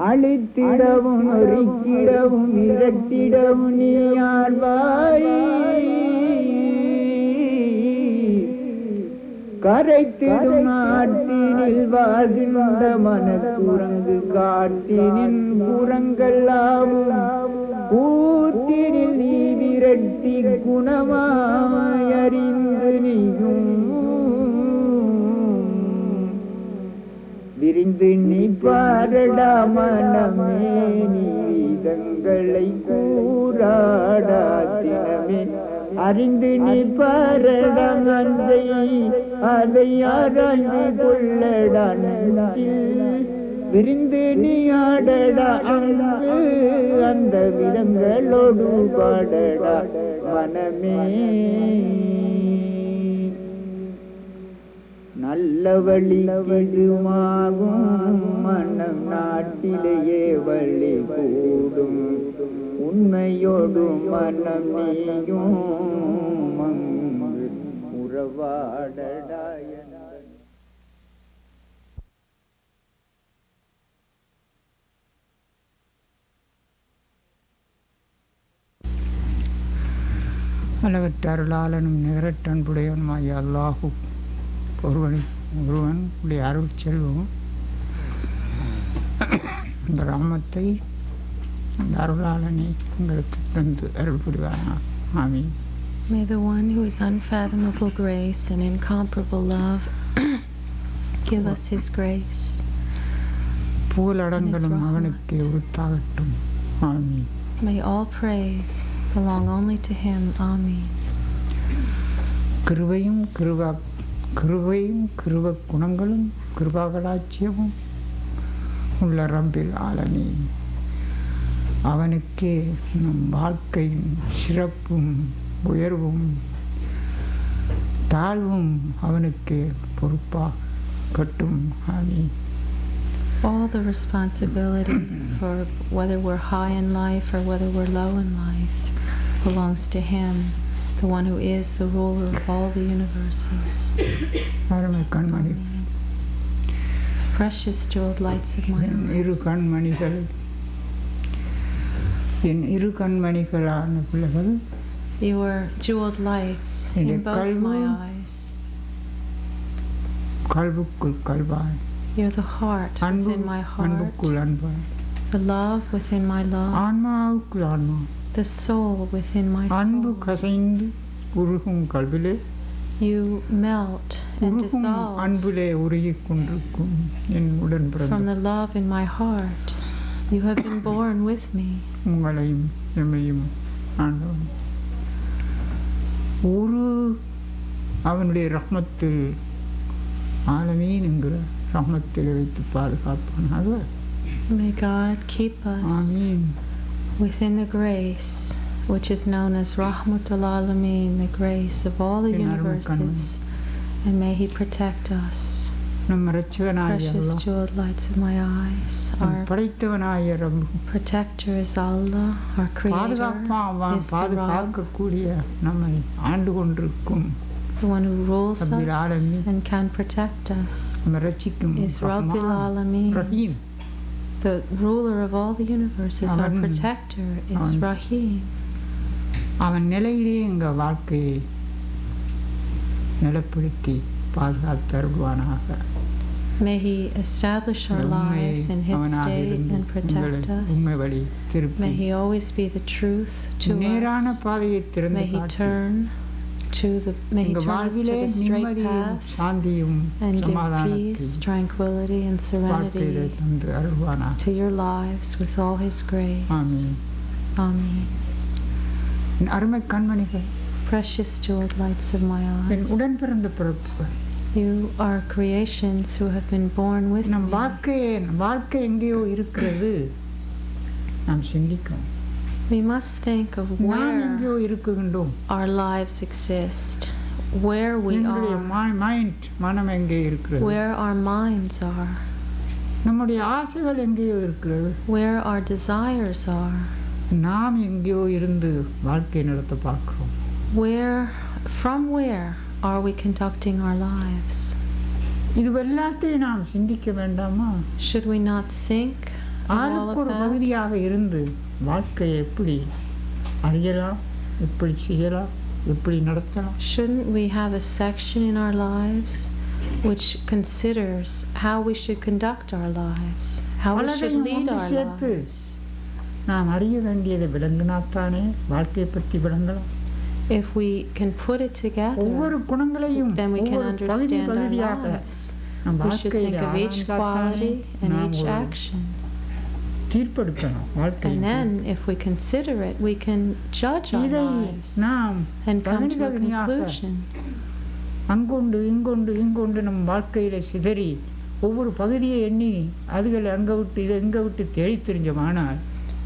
அழித்திடவும் நொறுக்கிடவும் இரட்டிடவும் நீ ஆழ்வாய். கரைத்திடும் நாட்டினில் வாழ்கின்ற மனக்குரங்கு காட்டினின் குரங்கெல்லாவும் கூட்டினில் நீ விரட்டி குணமாய் அறிந்து நீயும் விரிந்து நீ பாரடா மனமே நீதங்களை கூறாடா தினமே அறிந்து நீ பாரடா நன்றை அதை ஆராய்ந்து கொள்ளடா நெஞ்சில் விரிந்து நீ ஆடடா அங்கு அந்த விதங்களோடு பாடடா மனமே. நல்ல வழி இதுமாகும் மனம் நாட்டிலேயே வழி கூடும் உண்மையோடு மனம் நீயும் உறவாடடா. அளவற்ற அருளாளனும் நிகரற்ற அன்புடையவனுமாய் அல்லாஹு ஒருவன் உடைய அருள் செல்வம் இந்த ராமத்தை இந்த அருளாளனை உங்களுக்கு தந்து அருள் புரிவானா. ஆமீன். May the one who is unfathomable grace and incomparable love give us his grace. புகழடங்களும் அவனுக்கு உருத்தாகட்டும். ஆமீன். May all praise belong only to him. Amen. கிருபையும் கிருப குணங்களும் கிருபாகலாட்சியமும் உள்ள ரப்பில் ஆலமீன். அவனுக்கே நம் வாழ்க்கையும் சிறப்பும் உயர்வும் தாழ்வும் அவனுக்கே பொறுப்பாகட்டும். ஆமீன். All the responsibility for whether we're high in life or whether we're low in life belongs to him, the one who is the ruler of all the universes. Amen. Precious jeweled lights of my eyes. You are jeweled lights in both my eyes. You're the heart within my heart, the love within my love, the soul within my soul. You melt and dissolve from the love in my heart. You have been born with me. அவனுடைய ரஹ்மத்தில் ஆலமீன் என்கிற ரஹ்மத்தில் வைத்து பாதுகாப்பானாக. May God keep us within the grace which is known as Rahmatul Alameen, the grace of all the universes, and may he protect us. Precious jeweled lights of my eyes. Our protector is Allah, our creator is the Rabb, the one who rules us and can protect us is Rabbil Alameen. The ruler of all the universes, our protector is Rahim. அவன் நிலையிலே எங்கள் வாழ்க்கையை நிலப்படுத்தி பாதுகாத்தருள்வானாக. May he establish our lives in his state and protect us. May he always be the truth to us. May he turn us to the straight path and give peace, tranquility and serenity to your lives with all his grace. Amen. Precious jeweled lights of my eyes. You are creations who have been born with me. We must think of where our lives exist, where we are, where our minds are, where our desires are, from where are we conducting our lives? Should we not think all ஆளுக்கு of ஒரு that? பகுதியாக இருந்து வாழ்க்கையை எப்படி அறியலாம், எப்படி செய்யலாம், எப்படி நடத்தலாம்? Shouldn't we have a section in our lives which considers how we should conduct our lives, how we should பலதையும் lead ஒன்று our சேர்த்து lives? நாம் அறிய வேண்டியதை விளங்கினாத்தானே வாழ்க்கையை பற்றி விளங்கலாம். If we can put it together, ஒவ்வொரு குணங்களையும் then we can ஒவ்வொரு பகுதி understand our பகுதியாக lives. நம் We should think வாழ்க்கையில of each ஆராய்ந்தாத்தானே quality and நாம் each ஒரு action. தீர்ப்பெடுக்கணும் And வாழ்க்கையை. then, if we consider it, we can judge our இதை lives நாம் and come to a தனித்தனியாக conclusion. அங்கொண்டு இங்கொண்டு நம் வாழ்க்கையில சிதறி ஒவ்வொரு பகுதியை எண்ணி அதுகளை அங்க விட்டு இதை இங்க விட்டு தேடி தெரிஞ்சமானால்,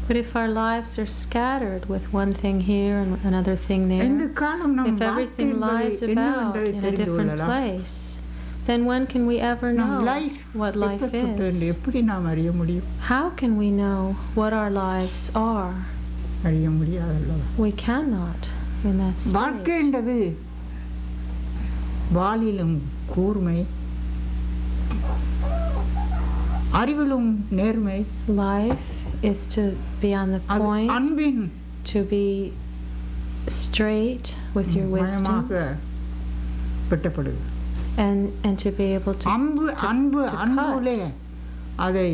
But if our lives are scattered with one thing here and another thing there, எந்த காலம் நம் if வாழ்க்கை everything என்பது lies about என்னவென்பதை in a தெரிந்து different கொள்ளலாம். place, then when can we ever நம் know லைஃப் what life எப்படிப்பட்டது என்று is? எப்படி நாம் அறிய முடியும்? How can we know what our lives are? அறிய முடியாதல்லவா? We cannot in that வாழ்க்கை state. என்றது வாளிலும் கூர்மை, அறிவிலும் நேர்மை, Life is to be on the அது point, அன்பின் to be straight with your wisdom, மயமாக வெட்டப்படுது. and to be able to அன்பு to அன்புலே அதை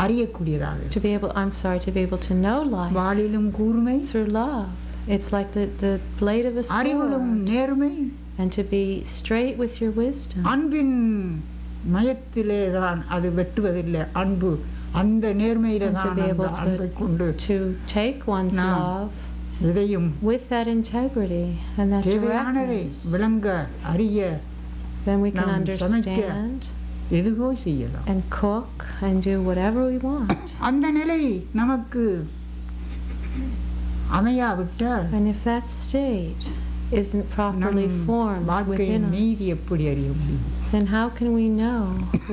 அறியக்கூடியதாக. to be able, I'm sorry, to be able to know life வாளிலும் கூர்மை, through love. It's like the blade of a அறிவிலும் sword, நேர்மை, and to be straight with your wisdom. அன்பின் மயத்திலே தான் அது வெட்டுவதில்லை. அன்பு அந்த நேர்மையில And to தான் be அந்த able அன்பை கொண்டு to take one's நாம் love இதையும் with that integrity and that தேவையானதை directness, விளங்க அறிய then we can நாம் சமைக்க understand எதுவோ செய்யலாம். and cook and do whatever we want. அந்த நிலை நமக்கு அமையாவிட்டால் And if that state isn't properly நம் formed வாழ்க்கையின் within நீதி us, எப்படி அறிய முடியும்? then how can we know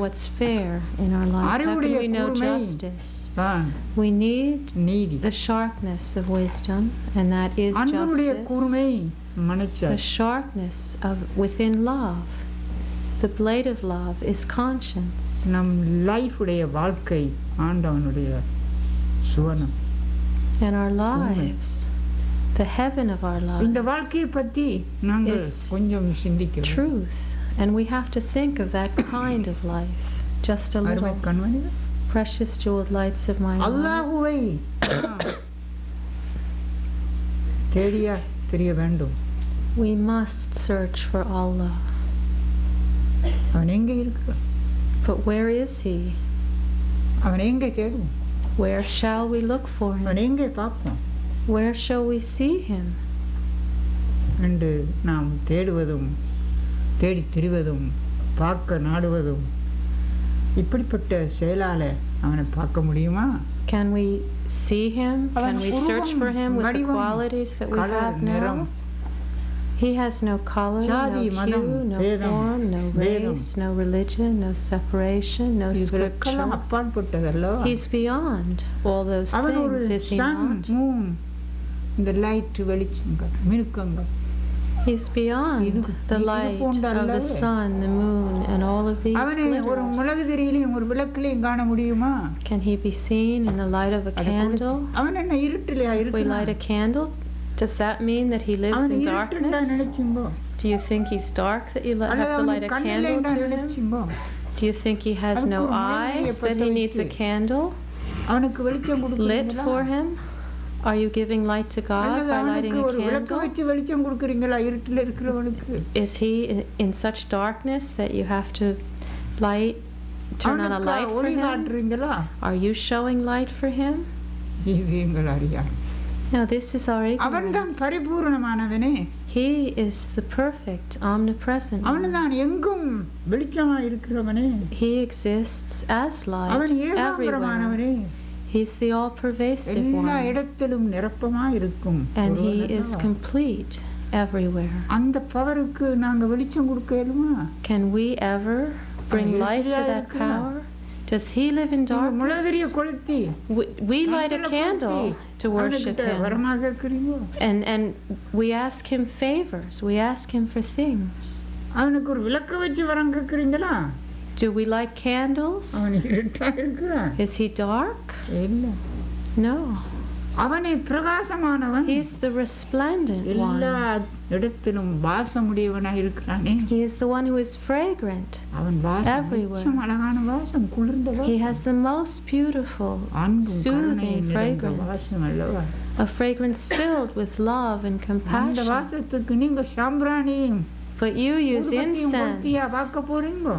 what's fair in our lives? How can அறிவுடைய we know கூர்மை justice? தான் We need நீதி. the sharpness of wisdom, and that is அன்பனுடைய justice. கூர்மை The மனச்சாட்சி. sharpness of within love. The blade of love is conscience. நம் லைஃபுடைய வாழ்க்கை ஆண்டவனுடைய சுவனம். And our lives, the heaven of our இந்த lives, வாழ்க்கையை பற்றி நாங்கள் is கொஞ்சம் சிந்திக்கிறோம். truth. And we have to think of that kind of life just a அருமை little. கண்மணிகள், Precious jeweled lights of my eyes. அல்லாஹுவை தேடியா தெரிய வேண்டும். We must search for Allah. அவன் எங்கே இருக்கிறான்? But where is He? அவன் எங்கே தேடுவோம்? Where shall we look for Him? அவன் எங்கே பார்ப்போம் Where shall we see Him? என்று நாம் தேடுவதும் தேடி திரிவதும் பார்க்க நாடுவதும் இப்படிப்பட்ட செயலால அவனை பார்க்க முடியுமா? Can we see Him? Can we search for Him with the வடிவம், qualities that we colour, have நிறம், now? He has no color, ஜாதி, no மதம், hue, no பேதம், form, no பேதம். race, no religion, no separation, no இதுகளுக்கெல்லாம் scripture. அப்பாற்பட்டதல்லவா? He's beyond all those அவன் ஒரு things, is He sun, not? Moon, இந்த லைட் வெளிச்சங்கள் மினுக்கங்கள் He's beyond இது- the இது light போன்ற of the அல்லவே. sun, the moon, and all of these அவனை ஒரு glitters. மிளகு திரியிலையும் ஒரு விளக்கிலையும் காண முடியுமா? Can He be seen in the light of a அதை candle? அவன் என்ன இருட்டிலையா If we light a இருக்கிறான்? candle, does that mean that He lives அவன் in இருட்டுண்டா darkness? நினைச்சும்போ Do you think He's dark that you have அல்லது to light அவனுக்கு a கண் candle இல்லைண்டா to Him? நினைச்சும்போ Do you think He has அதுக்கு no ஒரு முளையிலையை eyes that பத்த He needs a வைத்து candle அவனுக்கு வெளிச்சம் lit கொடுக்குறீங்களா? for Him? Are you giving light to God அல்லது by lighting அவனுக்கு a ஒரு விளக்கு candle? வச்சு வெளிச்சம் கொடுக்குறீங்களா இருட்டில் இருக்கிறவனுக்கு? Is He in such darkness that you have to light, turn on a அவனுக்கு light for ஒளி Him? காட்டுறீங்களா? Are you showing light for Him? இது எங்கள் அறியாமை. No, this is our அவன்தான் ignorance. பரிபூரணமானவனே. He is the perfect, omnipresent one. அவன்தான் எங்கும் வெளிச்சமா இருக்கிறவனே. He exists as light அவன் everywhere. ஏகாம்பரமானவனே. He's the all-pervasive எல்லா one. இடத்திலும் நிரப்பமா இருக்கும் And He ஒருவன் is அல்லவா? complete everywhere. அந்த பவருக்கு நாங்க வெளிச்சம் கொடுக்க இயலுமா? Can we ever bring அவன் light to இருட்டிலையா that இருக்கிறான்? power? Does He live in நீங்க முளதிரிய darkness? கொளுத்தி We light a கண்ணுல candle கொளுத்தி to worship அவனுக்கிட்ட Him. வரமாக இருக்கிறீங்க. And we ask Him favors. We ask Him for things. அவனுக்கு ஒரு விளக்க வச்சு வரம் கேட்குறீங்களா? Do we like candles? அவன் இருட்டா இருக்கிறான். Is he dark? இல்ல. No. அவனே பிரகாசமானவன். He is the resplendent எல்லா one. இடத்திலும் வாசமுடையவனாய் இருக்கிறானே. He is the one who is fragrant. அவன் வாசம் everywhere. அழகான வாசம், குளிர்ந்த வாசம். He has the most beautiful, அன்பும் soothing கருணையும் நிறைந்த fragrance. வாசம் அல்லவா? A fragrance filled with love and அந்த compassion. வாசத்துக்கு நீங்க சாம்பிராணியும் But you use incense, பார்க்க போறீங்க.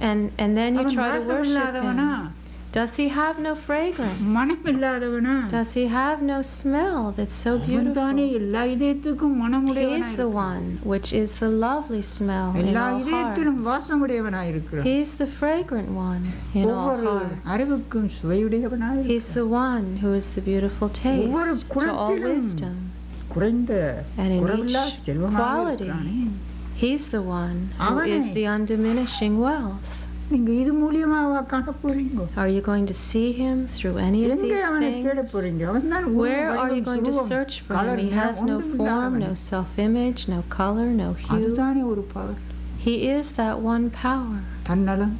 and then you அவன் try to வாசம் worship இல்லாதவனா? him. Does he have no fragrance? மனம் இல்லாதவனா? Does he have no smell that's so அவன்தானே beautiful? எல்லா இதயத்துக்கும் He மனமுடையவனாய் is the one which is the lovely smell in எல்லா all இதயத்திலும் hearts. வாசமுடையவனாய் இருக்கிறான். He is the fragrant one in all ஒவ்வொரு hearts. அறிவுக்கும் சுவையுடையவனாய் He is the one who is the beautiful ஒவ்வொரு taste to all குணத்திலும் wisdom. குறைந்த And in குறைவில்லா each செல்வமாக quality, இருக்கிறானே. He's the one who அவனே. is the undiminishing wealth. நீங்க இது மூலியமாவா காண போறீங்க? Are you going to see him through any of எங்க these அவனை தேட things? போறீங்க? அவன்தான் Where are you going to உருவம், search for colour, him? He has நிறம் no ஒன்றும் form, இல்லாதவன். no self-image, no color, no hue. அதுதானே ஒரு power. He is that one power. தன்னலம்,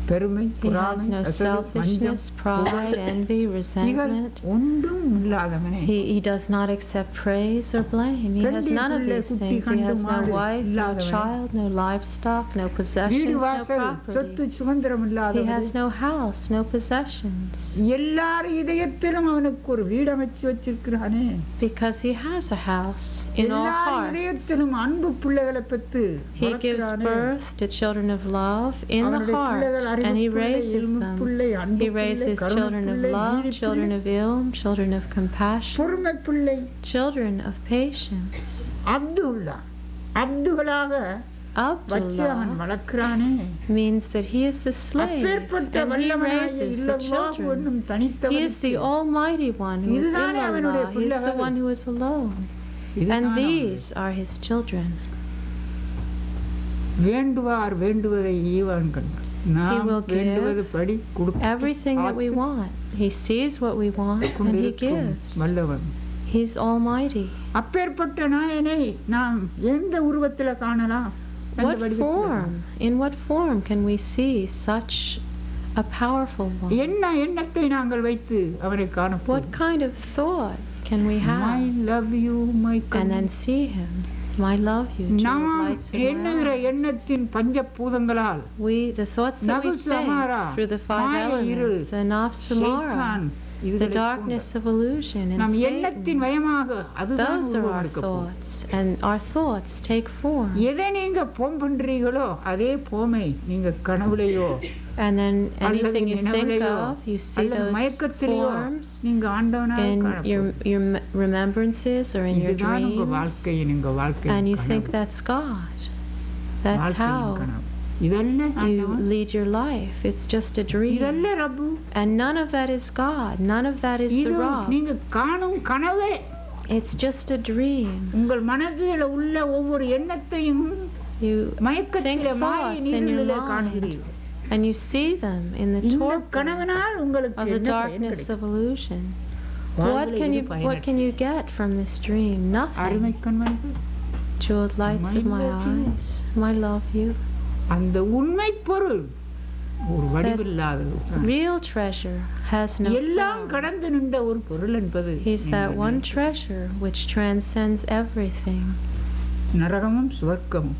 பெருமை, He has பொறாமை, no அசடு, வஞ்சம், selfishness, pride, envy, நிகழ் resentment. ஒன்றும் இல்லாதவனே. He does not accept praise or blame. He has none of these things. He has no wife, no child, no livestock, no வீடு possessions, no வாசல், சொத்து property. சுதந்திரம் He இல்லாதவனே. has no house, no possessions. எல்லார் இதயத்திலும் அவனுக்கு ஒரு வீடு அமைச்சு வச்சிருக்கிறானே. Because he has a house in all எல்லார் hearts. இதயத்திலும் அன்பு பிள்ளைகளை பெற்று He gives வளர்க்கிறானே. birth to children of love in the அவனுடைய பிள்ளைகள் heart, and he அறிவு பிள்ளை, raises இல்மு them. பிள்ளை, அன்பு He பிள்ளை, raises கருணை children of பிள்ளை, love, நீதி children பிள்ளை, of ilm, children of compassion, பொறுமை பிள்ளை. children of patience. அப்துல்லா அப்துகளாக வச்சு அவன் Abdullah வளர்க்கிறானே. means that he is the slave, அப்பேற்பட்ட and he வல்லவனாகிய raises the இல்லல்லாஹு children. என்னும் He is தனித்தவனுக்கு the Almighty One who is இதுதானே அவனுடைய Illallah. He is the பிள்ளைகள். one who is alone. இதுதான் And அவன். these are his children. வேண்டுவார் வேண்டுவதை ஈவான் கண்டார். நாம் will give வேண்டுவது படி கொடுத்து Everything that we want. He sees what we want and he கொண்டிருக்கும் gives. வல்லவன். He's almighty. அப்பேற்பட்ட நாயனை நாம் எந்த உருவத்தில் காணலாம்? எந்த What வடிவத்தில் form? In what form can we see such a powerful one? என்ன எண்ணத்தை நாங்கள் வைத்து அவனை What காணப்போம்? kind of thought can we My have love you, my and then see him? My love you, jewel நாம் lights in எண்ணுகிற our eyes. எண்ணத்தின் பஞ்சபூதங்களால் The thoughts that we நபுஸ் think Amara, through the five மாய இருள், elements, the nafs samara, Shaitan, the இதுகளை darkness போன்ற of illusion, and நம் Satan. எண்ணத்தின் வயமாக அதுதான் Those are our உருவெடுக்கப் போகும். thoughts, and our thoughts take form. எதை நீங்க போம் பண்றீங்களோ அதே போமை நீங்க கனவுலையோ And then அல்லது anything you think நினைவிலையோ of, you see அல்லது those மயக்கத்திலேயோ forms நீங்க ஆண்டவனாக in காணப்படும். your remembrances or in your இதுதான் உங்க dreams, வாழ்க்கையின் உங்க and வாழ்க்கையின் you think கனவு. that's God. That's வாழ்க்கையின் how கனவு. இதல்ல you ஆண்டவன். lead your life. It's just a dream. இதல்ல ரப்பு. And none of that is God. None of that is the இது rock. நீங்க காணும் கனவே. It's just a dream. உங்கள் மனதில் உள்ள ஒவ்வொரு எண்ணத்தையும் You think மயக்கத்திலே மாய thoughts in your நீரிலே mind, காணுகிறீர்கள். and you see them in the இந்த torpor கனவினால் உங்களுக்கு of the என்ன பயன் darkness கிடைக்கும்? of illusion. வாழ்விலே இது What பயனற்றது. can you get from this dream? Nothing. அருமை கண்மணிகள், Jeweled lights of my My love you. eyes, my love you. அந்த உண்மை பொருள் ஒரு வடிவில்லாதது தான். Real treasure has no எல்லாம் form. கடந்து நின்ற ஒரு பொருள் என்பது He's that நீங்கள் one நினைக்கிறீர்கள். treasure which transcends everything. நரகமும் சுவர்க்கமும்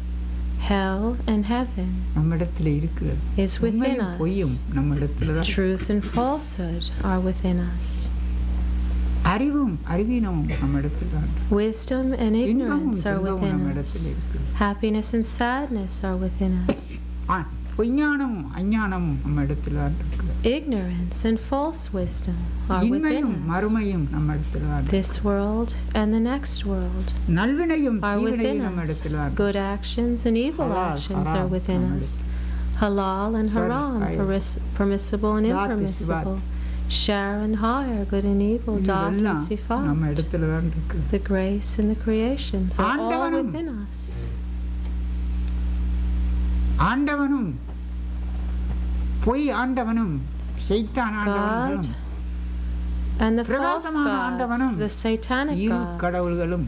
Hell and heaven நம்மிடத்தில் இருக்கிறது. is within உண்மையும் பொய்யும் us. நம்மிடத்தில் தான். Truth and falsehood are within us. அறிவும் அறிவீனமும் நம்மிடத்தில் தான். Wisdom and இன்பமும் ignorance are துன்பமும் within நம்மிடத்தில் us. இருக்கிறது. Happiness and sadness are within us. பொய்ஞானமும் அஞ்ஞானமும் நம்மிடத்தில் தான் இருக்கிறது. Ignorance and false wisdom are within இன்மையும் us. மறுமையும் நம்மிடத்தில் தான். This world and the next world நல்வினையும் are within தீவினையும் us. நம்மிடத்தில் தான். Good actions and evil Halal, actions are haram, within us. Halal and Sar, haram, higher. permissible and Dhat, impermissible. Share and higher, good and evil, dot and இதெல்லாம் sifat. நம்ம இடத்துல தான் இருக்குது. The grace and the creations are all ஆண்டவனும் within us. ஆண்டவனும் பொய் ஆண்டவனும் சைத்தான் God ஆண்டவனும் and the false பிரகாசமான gods, ஆண்டவனும் the satanic இரு gods, கடவுள்களும்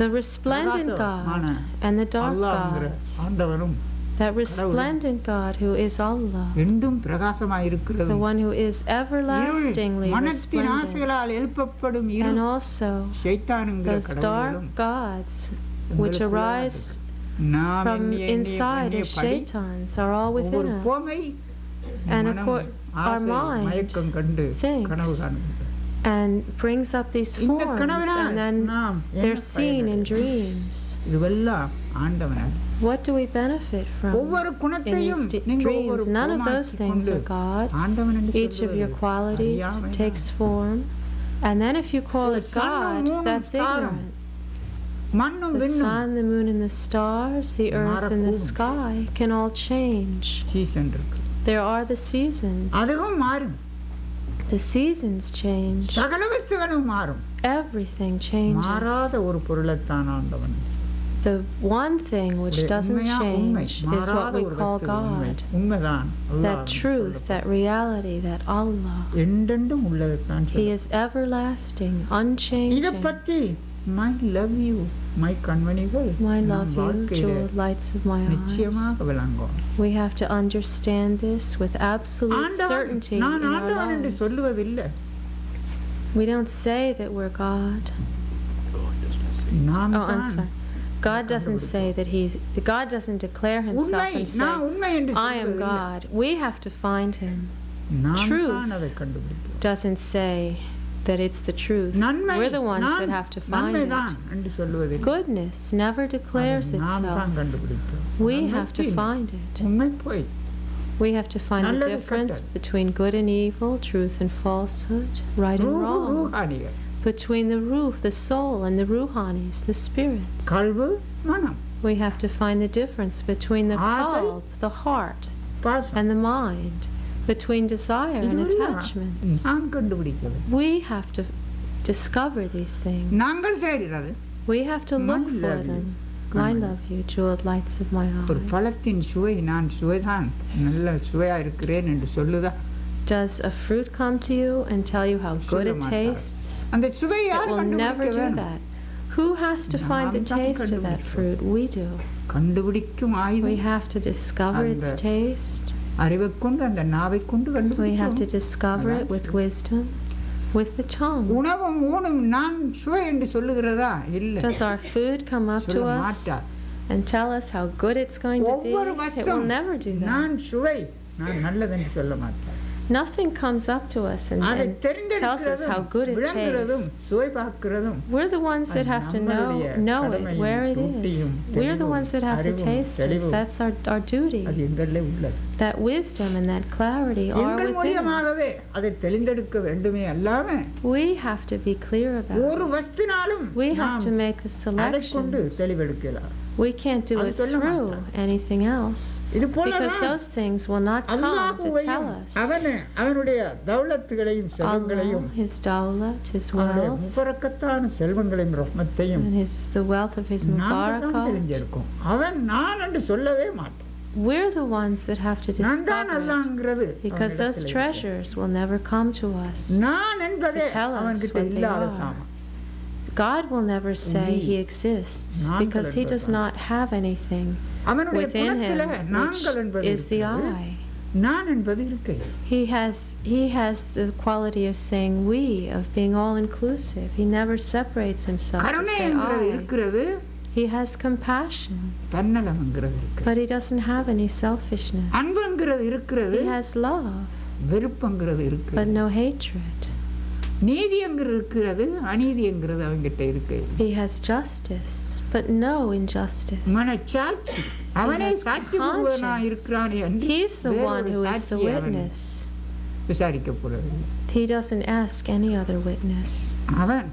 the resplendent பிரகாசமான God and the dark அல்லாஹ்ங்கிற gods, ஆண்டவனும் that resplendent God who is Allah, என்றும் பிரகாசமாய் இருக்கிறது. the one who is everlastingly மனத்தின் resplendent, ஆசைகளால் எழுப்பப்படும் and இருள் also சைத்தானுங்கிற those கடவுளும் dark gods which arise நாம் from எண்ணிய inside as படி shaitans are all within ஒவ்வொரு us. போமை And மனம் our ஆசை mind மயக்கம் கண்டு thinks கனவு காணுகிறது. and brings up these இந்த forms, கனவினால் and then நாம் they're என்ன seen in பயனடைகிறோம்? dreams. இதுவெல்லாம் ஆண்டவனால். What do we benefit from ஒவ்வொரு in குணத்தையும் these நீங்க ஒவ்வொரு dreams? None of those things are God. ஆண்டவன் என்று Each of your சொல்வது qualities அறியாமை takes form, and then if you call ஒரு it சன்னும் God, மூணும் that's ஸ்டாரும், ignorant. மண்ணும் The விண்ணும் sun, the moon, and the stars, the earth, and the மாறக்கூடும். sky can all change. Season இருக்கு. There are the seasons. அதுவும் மாறும். The seasons change. சகல வஸ்துகளும் மாறும். Everything changes. மாறாத ஒரு பொருளைத்தான் ஆண்டவன். The one thing which doesn't உண்மையா உண்மை, change is what மாறாத we ஒரு call வஸ்து உண்மை. God. உண்மைதான். That truth, that reality, that Allah. என்றென்றும் உள்ளதுதான். He is everlasting, இத unchanging. பத்தி my love you, my கண்மணிகள் My நம் love you, வாழ்க்கையில jeweled lights of my eyes. நிச்சயமாக விளங்கும். We have to understand this with absolute certainty in நான் our ஆண்டவன் என்று lives. சொல்லுவதில்லை. We don't say that we're God. நாம் Oh, I'm தான் sorry. God doesn't say that God doesn't declare himself உண்மை, and நான் say, உண்மை என்று I am சொல்லுவதில்லை. God. We have to find him. நாம் Truth தான் அதை கண்டுபிடிக்கிறோம். Doesn't say that it's the truth. நன்மை We're the ones that have to find நன்மைதான் it. என்று சொல்லுவதில்லை. Goodness never declares அதை நாம் தான் itself. கண்டுபிடிக்கிறோம். We நன்மை have to தீமை, find it. உண்மை பொய். We have to find the நல்லது difference கெட்டது. between good and evil, truth and falsehood, right and wrong. ரூஹானிகள், Between the ruh, the soul, and the ruhanis, the spirits. கல்வு மனம், We have to find the difference between the ஆசை, qalb, the heart, பாசம், and the mind, between desire and இதுவெல்லாம் attachments. நாம் கண்டுபிடிக்கிறது. We have to discover these things. நாங்கள் தேடுறது We have to look My for love you, them. Kanmani. I love you, jeweled lights of my ஒரு eyes. பழத்தின் சுவை நான் சுவைதான் நல்ல சுவையா இருக்கிறேன் என்று சொல்லுதா? Does a fruit come to you and tell you how good சொல்ல it மாட்டார். tastes? அந்த சுவை It யார் will never கண்டுபிடிக்க do வேணும்? that. Who has to find the நாம் தான் taste of that கண்டுபிடிப்போம். fruit? We do. கண்டுபிடிக்கும் We ஆயுதம் have to discover its அந்த taste. அறிவைக் கொண்டு அந்த நாவைக் கொண்டு We have to கண்டுபிடிக்கும். discover it with wisdom, with the tongue. உணவும் ஊனும் நான் சுவை என்று சொல்லுகிறதா? இல்லை. Does our food come up to சொல்ல us மாட்டார். and tell us how good it's going to be? ஒவ்வொரு It will வஸ்தும் never do that. நான் சுவை நான் நல்லதென்று சொல்ல மாட்டேன். Nothing comes up to us and அதை tells us how good it விளங்குறதும் tastes. சுவை பார்க்கிறதும் We're the ones that have to know it, where it is. We're the ones that have to taste it. That's our duty. அது எங்களிலே உள்ளது. That wisdom and that clarity are எங்கள் within us. மூலியமாகவே அதை தெளிந்தெடுக்க வேண்டுமே அல்லாம We have to be clear about ஒரு it. வஸ்தினாலும் We have நாம் to make the அதை கொண்டு selections. தெளிவெடுக்கலாம். We can't do அது it சொல்ல through மாட்டார். anything else. இது Because போல those things will not come to அல்லாஹ்வையும் tell us. அவனுடைய தௌலத்துகளையும் செல்வங்களையும் Allah, His dawlat, His அவனுடைய wealth, முபரக்கத்தான செல்வங்களையும் ரஹ்மத்தையும் and the wealth of His நாங்கள் தான் mubarakat. தெரிஞ்சிருக்கோம். அவன் நான் என்று சொல்லவே மாட்டான். We're the ones that have to நான் தான் discover it. அல்லாங்கிறது Because those அவனிடத்தில் treasures will never come to us. இருக்கிறது. நான் என்பதே to tell us அவன்கிட்ட what they இல்லாத are. சாமான். God will never say We, He exists நாங்கள் because He does என்பதுதான். not have anything அவனுடைய within குணத்திலே Him, நாங்கள் which என்பது is the இருக்கிறது. I. நான் என்பது இருக்கு. He has the quality of saying we, of being all inclusive. He never separates himself to கருணை say என்கிறது I. இருக்கிறது. He has compassion, தன்னலம்ங்கிறது இருக்கிறது. but He doesn't have any selfishness. அன்புங்கிறது இருக்கிறது. He has love, வெறுப்புங்கிறது but இருக்கிறது. no hatred. நீதிங்கிறது இருக்கிறது. அநீதிங்கிறது அவங்கிட்ட இருக்கு. He has justice, but no injustice. மனச்சாட்சி அவனே has சாட்சி கூறுவனாய் இருக்கிறான் என்று He's the one வேறொரு who is the சாட்சியை அவன் witness. விசாரிக்க போறது. He doesn't ask any other witness. அவன்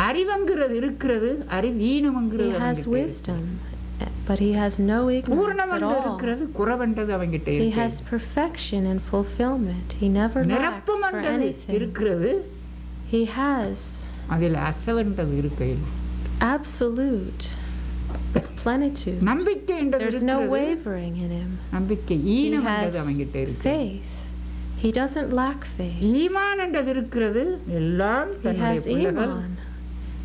அறிவங்கிறது இருக்கிறது. அறிவீனம்ங்கிறது He has அவன்கிட்ட இருக்கு. wisdom, but he has no ignorance பூரணம் at என்று all. இருக்கிறது. குறைவென்றது அவன்கிட்ட He இருக்கு. has perfection and fulfillment. He never lacks நிரப்பம் for என்றது anything. இருக்கிறது. He has அதில் அசவென்றது இருக்கையில். absolute plenitude. நம்பிக்கை என்றது There's no இருக்கிறது. wavering in him. நம்பிக்கை He ஈனம் has என்றது அவன்கிட்ட இருக்கு. faith. He doesn't lack faith. ஈமான் என்றது இருக்கிறது. எல்லாம் He தன்னுடைய has பிள்ளைகள் iman.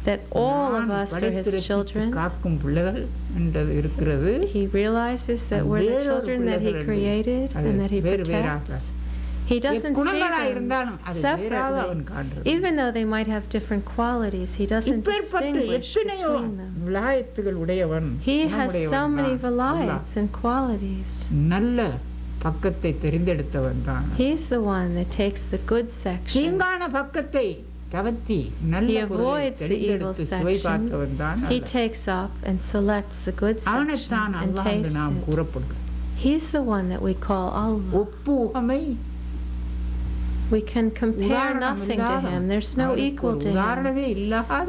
that all of us are his children. காக்கும் பிள்ளைகள் என்றது இருக்கிறது. He realizes that we're the children that he created and that he protects. He doesn't see them separately. Even though they might have different qualities, he doesn't distinguish between them. He has so many vilayats and qualities. நல்ல பக்கத்தை தெரிந்தெடுத்தவன் தான். He's the one that takes the good section. தீங்கான பக்கத்தை தவத்தி நல்ல பொருளை தெரிந்தெடுத்து சுவை பார்த்தவன் தான். He takes up and selects the good section and tastes it. He's the one that we call Allah. ஒப்புமை. We can compare nothing to him. There's no equal to him.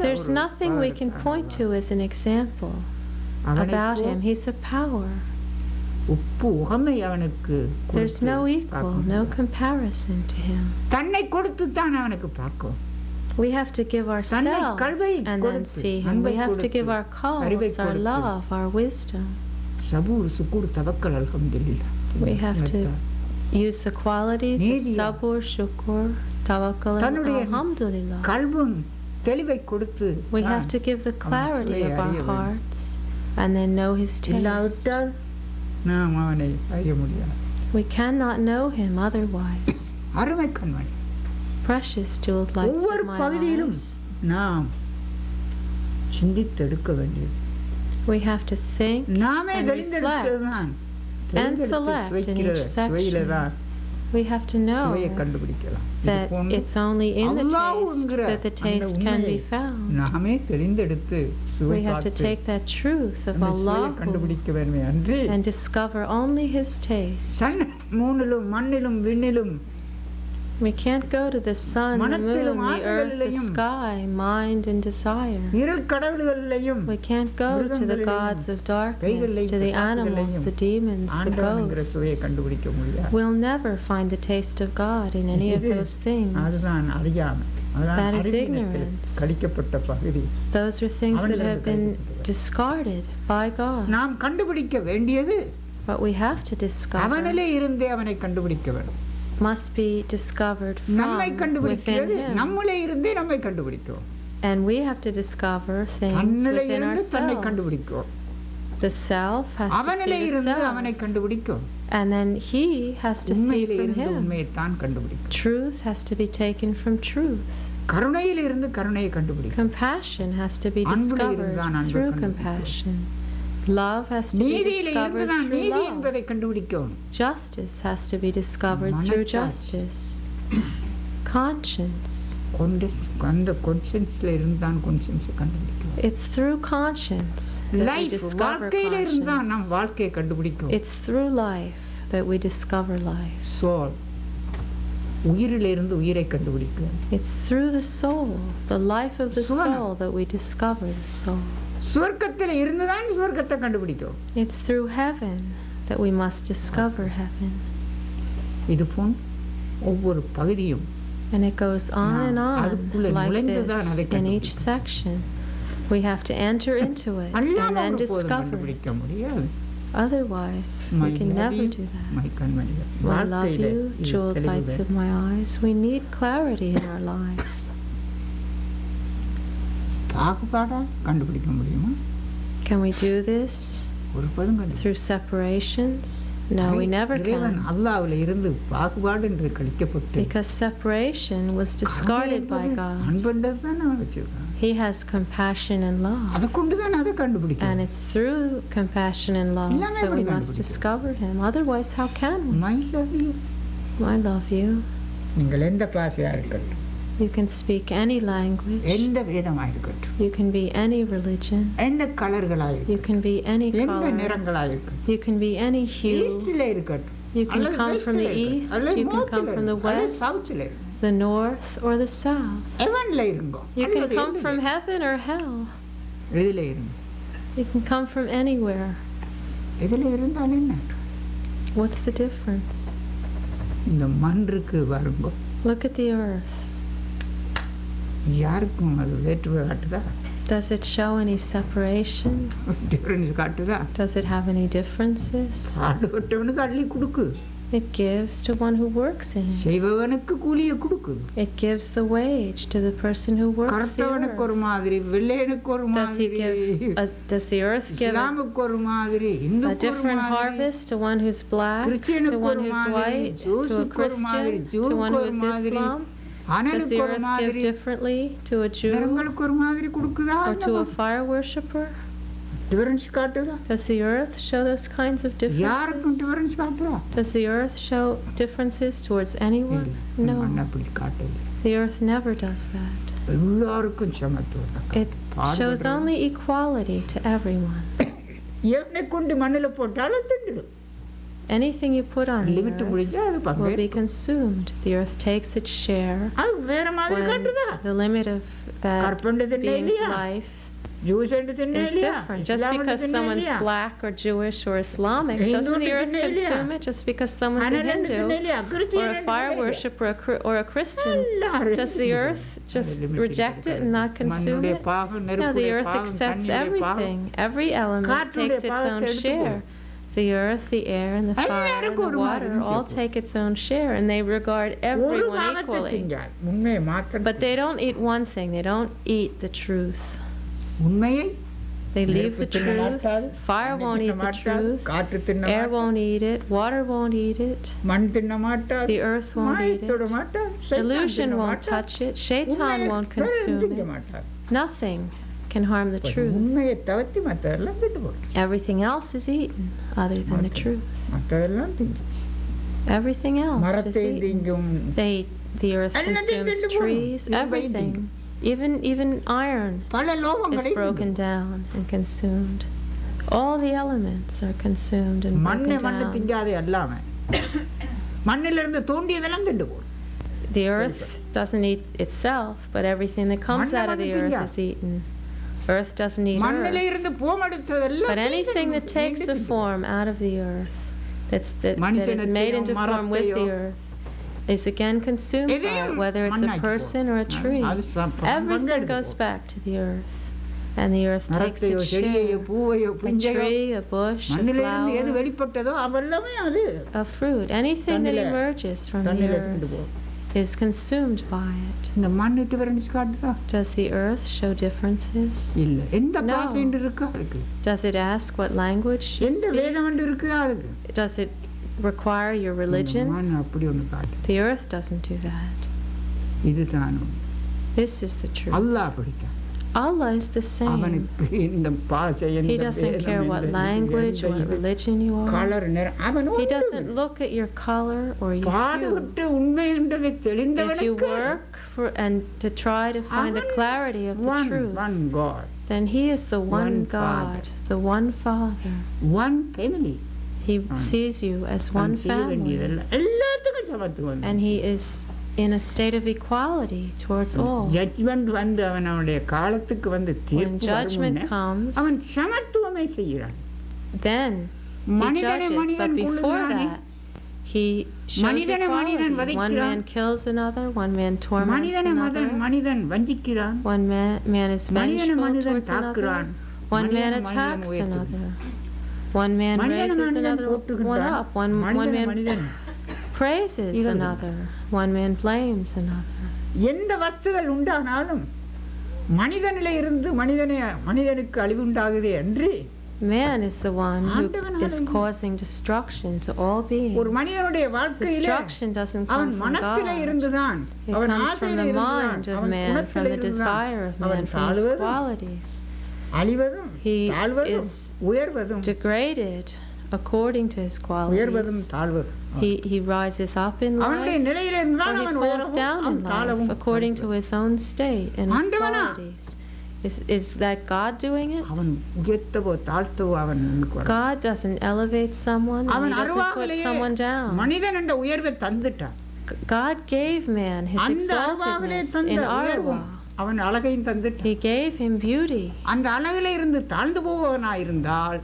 There's nothing we can point to as an example about him. He's a power. There's no equal, no comparison to him. We have to give ourselves and then see him. We have to give our cause, our love, our wisdom. We have to use the qualities of sabur, shukur, tawakkul, and alhamdulillah. We have to give the clarity of our hearts and then know his taste. We cannot know him otherwise. Precious jeweled lights of my eyes. We have to think and reflect and select in each section. We have to know that it's only in the taste that the taste can be found. We have to take that truth of Allah and discover only his taste. We can't go to the sun, the moon, the earth, the sky, mind and desire. We can't go to the gods of darkness, to the animals, the demons, the ghosts. We'll never find the taste of God in any of those things. That is ignorance. Those are things that have been discarded by God. What we have to discover must be discovered from within him. And we have to discover things within ourselves. The self has to see the self. And then he has to see from him. Truth has to be taken from truth. Compassion has to be discovered through compassion. Love has to be discovered through love. Justice has to be discovered through justice. Conscience. It's through conscience that we discover conscience. It's through life that we discover life. Soul. It's through the soul, the life of the soul, that we discover the soul. It's through heaven that we must discover heaven. And it goes on and on like this in each section. We have to enter into it and then discover it. Otherwise, we can never do that. I love you, jeweled lights of my eyes. We need clarity in our lives. Can we do this through separations? No, we never can. Because separation was discarded by God. He has compassion and love. And it's through compassion and love that we must discover him. Otherwise, how can we? I love you. You can speak any language. You can be any religion. You can be any color. You can be any hue. You can come from the east. You can come from the west, the north, or the south. You can come from heaven or hell. You can come from anywhere. What's the difference? Look at the earth. Does it show any separation? Does it have any differences? It gives to one who works in it. செய்பவனுக்கு கூலியை கொடுக்குது. It gives the wage to the person who works the கருத்தவனுக்கு ஒரு மாதிரி, வெள்ளையனுக்கு ஒரு மாதிரி, does the earth give இஸ்லாமுக்கு ஒரு மாதிரி, a இந்துக்கு ஒரு different மாதிரி, harvest to one who's black, to கிறிஸ்டியனுக்கு one ஒரு who's மாதிரி, white, to a ஜூஸுக்கு ஒரு மாதிரி, Christian, to one ஜூவுக்கு who ஒரு is மாதிரி, Islam? Does the அனலுக்கு ஒரு earth give மாதிரி, differently to a Jew நிறங்களுக்கு ஒரு மாதிரி கொடுக்குதா? or to a fire worshipper? Difference காட்டுதா? Does the earth show those kinds of யாருக்கும் differences? டிஃபரன்ஸ் காட்டுதா? Does the earth show differences towards anyone? No. அப்படி காட்டுது. The earth never does that. எல்லாருக்கும் சமத்துவம். It shows only equality to everyone. எவனை கொண்டு மண்ணில் போட்டாலும் திண்டுடும். Anything you put on the limit முடிஞ்சா அது earth will be consumed. The earth takes its share அது வேற மாதிரி when காட்டுதா? the limit of that கற்பண்டு தின்ன being's இல்லையா? life ஜூஸ் எடுத்து தின்ன is இல்லையா? different. Just இஸ்லாம் because எடுத்து தின்ன someone's இல்லையா? black or Jewish or Islamic Hindu doesn't the earth எடுத்து தின்ன இல்லையா? consume it. Just because someone's a அனல் எடுத்து Hindu தின்ன இல்லையா? or கிறிஸ்டியன் a எடுத்து fire தின்ன இல்லையா? worshipper or a Christian, எல்லாரும் does the earth just reject it and not consume மண்ணுடைய it? பாவம், No, the நெருப்புடைய earth பாவம், accepts தண்ணீருடைய பாவம். everything. Every element காற்றுடைய takes its பாவத்தை own எடுத்து share. போடு. The earth, the air, and the fire, and எல்லாருக்கும் the ஒரு மாதிரி water all சேர்ப்பு. take its own share, and they regard ஒரு everyone பாவத்தை equally. திங்காது. உண்மையை மாத்திரம் But they don't eat one thing. They don't eat the truth. உண்மையை They leave நெருப்பு the தின்ன truth. மாட்டாது, Fire தண்ணி won't தின்ன eat the மாட்டாது, truth. காற்று தின்ன Air மாட்டாது, won't eat it. Water won't eat it. மண் தின்ன மாட்டாது, The earth won't மாயை eat தொட it. மாட்டாது, சைத்தான் Illusion தின்ன won't மாட்டாது, touch it. Shaitan உண்மையை won't வேற consume திங்க it. மாட்டாது. Nothing can harm the truth. உண்மையை தவிர்த்து மற்றதெல்லாம் விட்டு போடும். Everything else is eaten other than the truth. மற்றதெல்லாம் திங்கும். Everything else is மரத்தை eaten. திங்கும். The earth எல்லாம் consumes தின்னுட்டு போடும். trees, இரும்பையும் everything. Even iron பல is லோகங்களை broken down and consumed. All the elements are consumed and மண்ணை broken மண்ணு down. திங்காதே அல்லாம மண்ணிலிருந்து தோண்டியதெல்லாம் திண்டு போடும். The earth doesn't eat itself, but everything that comes out of the earth is eaten. Earth doesn't eat மண்ணில earth. இருந்து போமெடுத்ததெல்லாம் But anything that takes a form out of the earth, that is made into form with the earth, is again consumed by it, whether it's a person or a tree. Everything goes back to the earth. And the earth takes மரத்தையோ its செடியையோ share. பூவையோ A பிஞ்சையோ tree, a bush, a மண்ணிலிருந்து எது flower, வெளிப்பட்டதோ அவெல்லாமே அது a fruit, anything that தண்ணில- emerges from the தண்ணில திண்டு earth போகும். is consumed by it. இந்த மண்ணு difference காட்டுதா? Does the earth show differences? இல்ல. எந்த No. பாஷைண்டு இருக்கா அதுக்கு? Does it ask what language you எந்த speak? வேதம் இருக்கு அதுக்கு? Does it require your religion? மண் அப்படி ஒண்ணு காட்டு. The earth doesn't do that. இதுதான் This is the truth. அல்லாஹ் அப்படித்தான். Allah is the same. அவனுக்கு இந்த பாஷை He doesn't care what language or what religion you are. Colour நிறம் அவன் He doesn't look at your color or your hue. பாடுபட்டு உண்மை என்றதை If you தெரிந்தவனுக்கு work for and to try to find the அவன் clarity of the truth, one God, then He is the one One God, the one Father. one family. He sees you as one அவன் செய்ய family, வேண்டியதெல்லாம் எல்லாத்துக்கும் சமத்துவம். and He is in a state of equality towards all. Judgement வந்து அவனுடைய காலத்துக்கு வந்து When தீர்ப்பு judgment வரும்னு comes, அவன் சமத்துவமே செய்கிறான். then He மனிதனை judges. But மனிதன் before கொல்லுகிறானே, that, He shows மனிதனை மனிதன் equality. One வதைக்கிறான். man kills another, one man torments மனிதனை another, மனிதன் வஞ்சிக்கிறான், one man is மனிதனை vengeful மனிதன் towards another, தாக்குறான், one man மனிதனை attacks மனிதன் another, one man மனிதனை raises மனிதன் another one போற்றுகின்றான், up, one மனிதனை man மனிதன் praises இகழ்கிறான். another, one man blames another. எந்த வஸ்துகள் உண்டானாலும் மனிதனிலே இருந்து மனிதனுக்கு அழிவு உண்டாகுதே அன்று Man is the one who ஆண்டவனாலே is causing destruction to all ஒரு beings. மனிதனுடைய வாழ்க்கையிலே Destruction doesn't அவன் come from மனத்திலே God. இருந்துதான், It அவன் comes from ஆசையிலே the இருந்துதான், mind of அவன் man, from குணத்திலே the இருந்துதான், desire of அவன் man, from his தாழ்வதும் qualities. அழிவதும் He தாழ்வதும் is உயர்வதும் degraded according to his உயர்வதும் qualities. தாழ்வதும் He rises up in அவனுடைய life, நிலையிலே or இருந்துதான் he அவன் falls உயரவும் down அவன் in life தாழவும் according to his own state and his ஆண்டவனா? qualities. Is that God doing it? அவன் உயர்த்தவோ தாழ்த்தவோ அவன் முன்னுக்கு வரான். God doesn't elevate someone, and அவன் He doesn't put அருவாவிலேயே someone down. மனிதன் என்ற உயர்வை தந்துட்டான். God gave man his அந்த அருவாவிலே exaltedness தந்த in உயர்வும் Arwa. அவன் அழகையும் தந்துட்டான். He gave him beauty. அந்த அழகிலே இருந்து தாழ்ந்து போவனாயிருந்தால்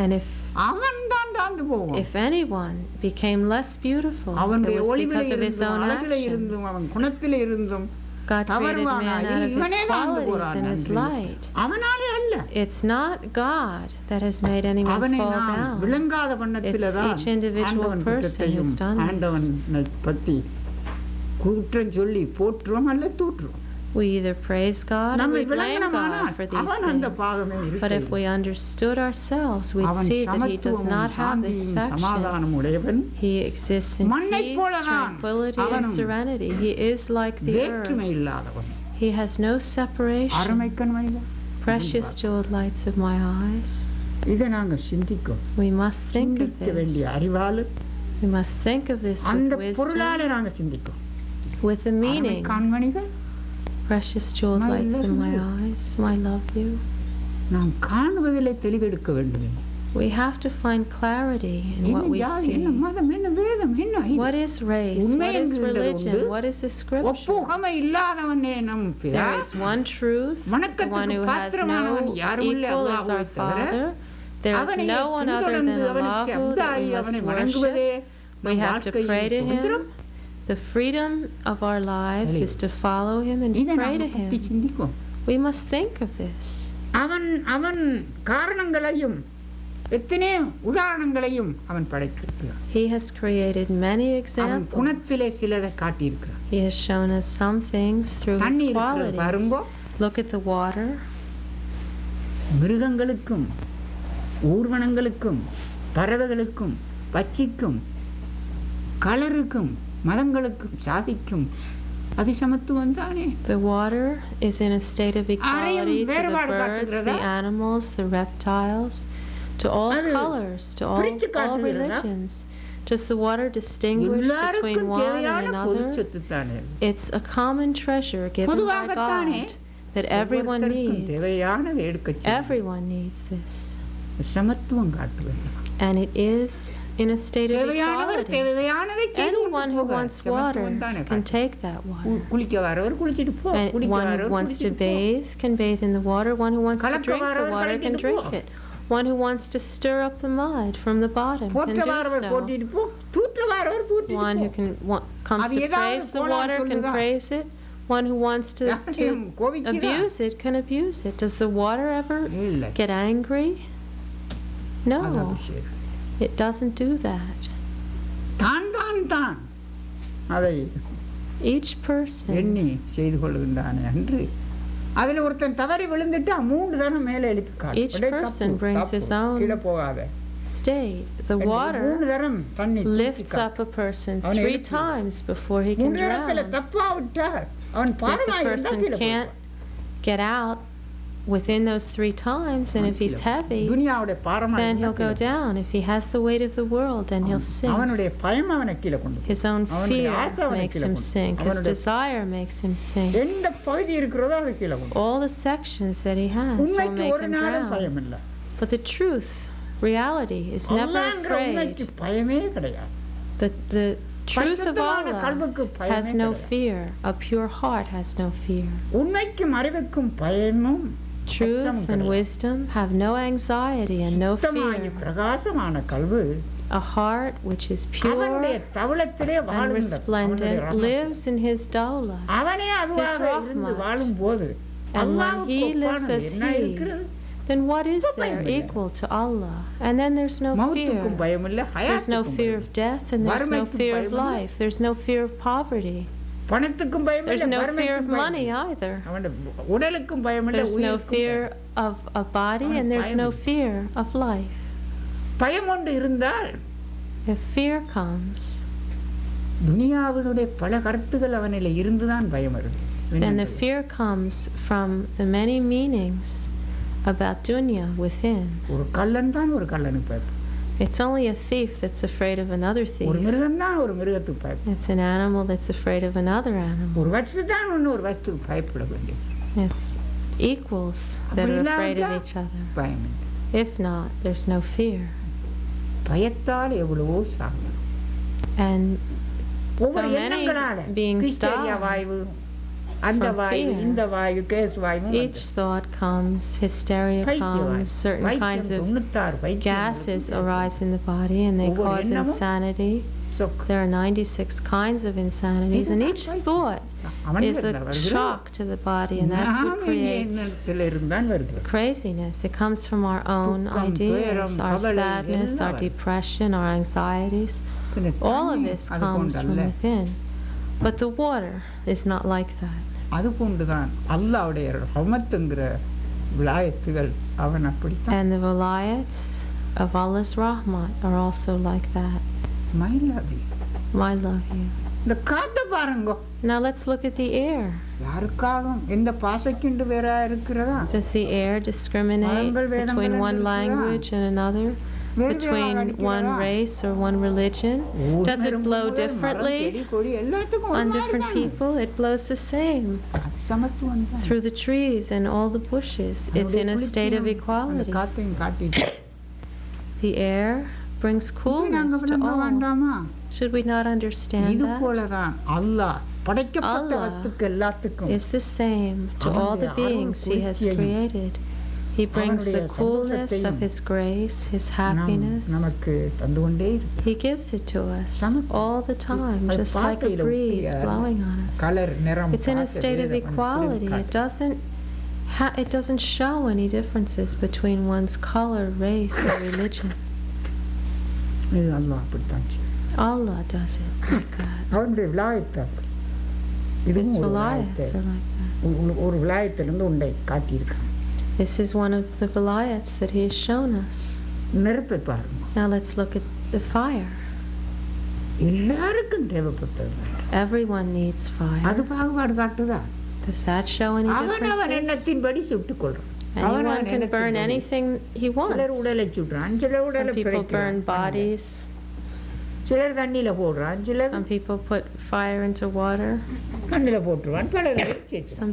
And if அவன் தான் தாழ்ந்து போவான். anyone became less beautiful, it அவனுடைய was ஒளிவிலே because of his இருந்தும் own அழகிலே இருந்தும் actions. அவன் குணத்திலே இருந்தும் God created man out of his இவனே தாழ்ந்து qualities போறான் and his என்று. light. அவனாலே அல்ல. It's not God that has made anyone அவனை fall நாம் down. விளங்காத வண்ணத்திலே It's தான் each individual ஆண்டவன் person குற்றத்தையும் who's done this. ஆண்டவனை பற்றி குற்றம் சொல்லி போற்றுறோம் அல்ல தூற்றுறோம். We either praise God or நம்மை we blame விளங்கினமானால் God for these அவன் அந்த things. பாகமே But if இருக்கையில் we understood ourselves, we'd அவன் see that he does not சமத்துவமும் have this சாந்தியும் section. சமாதானம் உடையவன். He exists in மண்ணைப் peace, போலதான் tranquility, and அவனும் serenity. He is like the வேற்றுமை earth. இல்லாதவன். He has no separation. அருமைக்கண் Manitha, Precious jeweled lights of my eyes. இதை நாங்கள் சிந்திக்கும் We must think of சிந்திக்க வேண்டிய this. அறிவால் We must think of this அந்த with wisdom, பொருளாலே நாங்கள் சிந்திக்கும். with the meaning. அருமைக்கான் Manitha, Precious jeweled My lights in love my you. eyes. My love you. நாம் காணுவதிலே தெளிவெடுக்க வேண்டும். We have to find clarity in what என்ன we ஜாதி, என்ன see. மதம், என்ன வேதம், என்ன இது? What is race? உண்மை What is என்கின்றது religion? உண்டு. What is the scripture? ஒப்புகமை இல்லாதவனே நம் பிதா. There is one truth, the one வணக்கத்துக்கு who has பாத்திரமானவன் no யாரும் இல்லை, equal is அல்லாஹ்வை our தவிர. Father. There is அவனை no one other than பின்தொடர்ந்து அவனுக்கு Allahu that அப்தாயி we அவனை must வணங்குவதே worship. We நம் have to pray வாழ்க்கையின் to சுதந்திரம். Him. The freedom of our lives is to follow Him and to இதை pray to நாம் பற்றி Him. சிந்திக்கும். We must think of this. அவன் காரணங்களையும் எத்தனை உதாரணங்களையும் அவன் படைத்திருக்கிறான். He has created many அவன் examples. குணத்திலே சிலதை காட்டியிருக்கிறான். He has shown us some things through His தண்ணி இருக்கிறது qualities. பாருங்கோ. Look at the water. மிருகங்களுக்கும் ஊர்வனங்களுக்கும் பறவைகளுக்கும் பட்சிக்கும் கலருக்கும் மதங்களுக்கும் சாதிக்கும் அது சமத்துவம் தானே. The water is in a state of equality to the வேறுபாடு birds, காட்டுகிறதா? the animals, the reptiles, to all அது colors, to all பிரித்து காட்டுகிறதா? religions. Does the water distinguish between எல்லாருக்கும் one தேவையான and பொது another? சொத்து தானே. It's a common treasure given by பொதுவாகத்தானே God that everyone ஒவ்வொருத்தருக்கும் needs. தேவையானதை எடுக்கச் செய்யும். Everyone needs this. சமத்துவம் காட்ட வேண்டும். And it is in a state of தேவையானவர் equality. தேவையானதை செய்து Anyone who கொண்டு wants போக. water சமத்துவம் தானே can காட்டு. take that water. குளிக்க வரவர் குளிச்சிட்டு போ, And குடிக்க one who வரவர் wants to குடிச்சிட்டு போ. bathe can bathe in the water. One who wants to கலக்க drink the வரவர் water can கலக்கிட்டு drink போ. it. One who wants to stir up the mud from the bottom can போற்ற do வரவர் so. போட்டிட்டு போ, தூற்ற வரவர் தூற்றிட்டு One who போ. comes அது to ஏதாவது praise the கோளாறு water can சொல்லுதா? praise it. One who wants to யாரையும் கோவிக்குதா? abuse it can abuse it. Does the water ever இல்லை. get angry? No, அதான் சரி. it doesn't do that. தான் அதை Each person, எண்ணி செய்து கொள்கின்றானே அன்று அதுல ஒருத்தன் தவறி விழுந்துட்டு 3 தரம் மேலே எழுப்பி காட்டு. Each அப்படியே person தப்பு, brings தப்பு. his own கீழே போகாத. state. The 3 water தரம் தண்ணி lifts up a person அவனை 3 எழுப்பி times before he can 3 இடத்துல drown. தப்பா விட்டார் அவன் If the பாரமா இருந்தா person கீழே can't போவான். get out within those 3 times, and if he's heavy, துனியாவுடைய பாரமா then இருந்தா he'll go கீழே down. If he has the weight of the world, then he'll போவான். sink. அவனுடைய பயம் அவனை கீழே கொண்டு போகும். His own அவனுடைய fear ஆசை அவனை makes கீழே him கொண்டு sink. போகும். His அவனுடைய desire makes him sink. எந்த பகுதி இருக்கிறதோ அது கீழே கொண்டு போகும். All the sections that he has will உண்மைக்கு make ஒரு him நாளும் drown. பயம் இல்லை. But the truth, reality, is never அல்லாஹ்ங்கிற உண்மைக்கு afraid. பயமே கிடையாது. The truth of பரிசுத்தமான Allah கல்புக்கு has பயமே no கிடையாது. fear. A pure heart has no fear. உண்மைக்கும் அறிவுக்கும் பயமும் Truth and கிடையாது. wisdom have no anxiety and no சுத்தமாய fear. பிரகாசமான கல்வு A heart which is அவனுடைய pure தவளத்திலே and வாழ்கின்றது. அவனுடைய resplendent Rahmat. lives in his dawla. அவனே அதுவாக His இருந்து rahmat. வாழும்போது And when அல்லாஹ்வுக்கு he lives ஒப்பானது as என்ன he, இருக்கிறது? then what is No there பயமில்லை. equal to Allah? And then there's no மவுத்துக்கும் fear. பயம் இல்லை, There's no ஹயாத்துக்கும் fear பயம் of இல்லை. death and there's no வறுமைக்கும் fear of பயம் இல்லை. life. There's no fear of poverty. பணத்துக்கும் பயம் There's இல்லை, no fear of வறுமைக்கும் பயம் money இல்லை. either. அவனுடைய உடலுக்கும் பயம் இல்லை, There's no உயிருக்கும் fear பயம். of a body and there's no அவனுக்கு fear of life. பயம் ஒன்று இருந்தால் If fear comes, துனியாவினுடைய பல கருத்துகள் அவனில் இருந்துதான் பயம் வருது. and the fear comes from the many meanings about dunya within. ஒரு கள்ளன் தான் ஒரு கள்ளனுக்கு பயப்படும். It's only a thief that's afraid of another ஒரு thief. மிருகம் தான் ஒரு மிருகத்துக்கு பயப்படும். It's an animal that's afraid of another animal. ஒரு வஸ்து தான் இன்னொரு வஸ்துக்கு பயப்பட வேண்டியது. It's equals that are afraid of each other. பயம் இல்லை. If not, there's no fear. பயத்தால் எவ்வளவோ சாகும். And so ஒவ்வொரு many எண்ணங்களால being கிறிஸ்டரியா stopped. வாயு, அந்த from வாயு, fear. இந்த வாயு, case Vayu, Each thought comes, hysteria comes, certain kinds of gases arise in the body and they ஒவ்வொரு cause எண்ணமும் insanity. சொக்கு. There are 96 kinds of insanities, and each இதுதான் thought பைத்தியம். is a shock to the body, and that's what creates craziness. It comes from our own ideas, our sadness, our depression, our anxieties. All of this comes from within. But the water is not like that. And the vilayats of Allah's rahmat are also like that. I love you. Now let's look at the air. Does the air discriminate between one language and another? Between one race or one religion? Does it blow differently on different people? It blows the same through the trees and all the bushes. It's in a state of equality. The air brings coolness to all. Should we not understand that? Allah is the same to all the beings He has created. He brings the coolness of His grace, His happiness. He gives it to us all the time, just like a breeze blowing on us. It's in a state of equality. It doesn't show any differences between one's color, race, or religion. Allah does it like that. His vilayats are like that. This is one of the vilayats that He has shown us. Now let's look at the fire. Everyone needs fire. Does that show any differences? Anyone can burn anything he wants. Some people burn bodies. Some people put fire into water. Some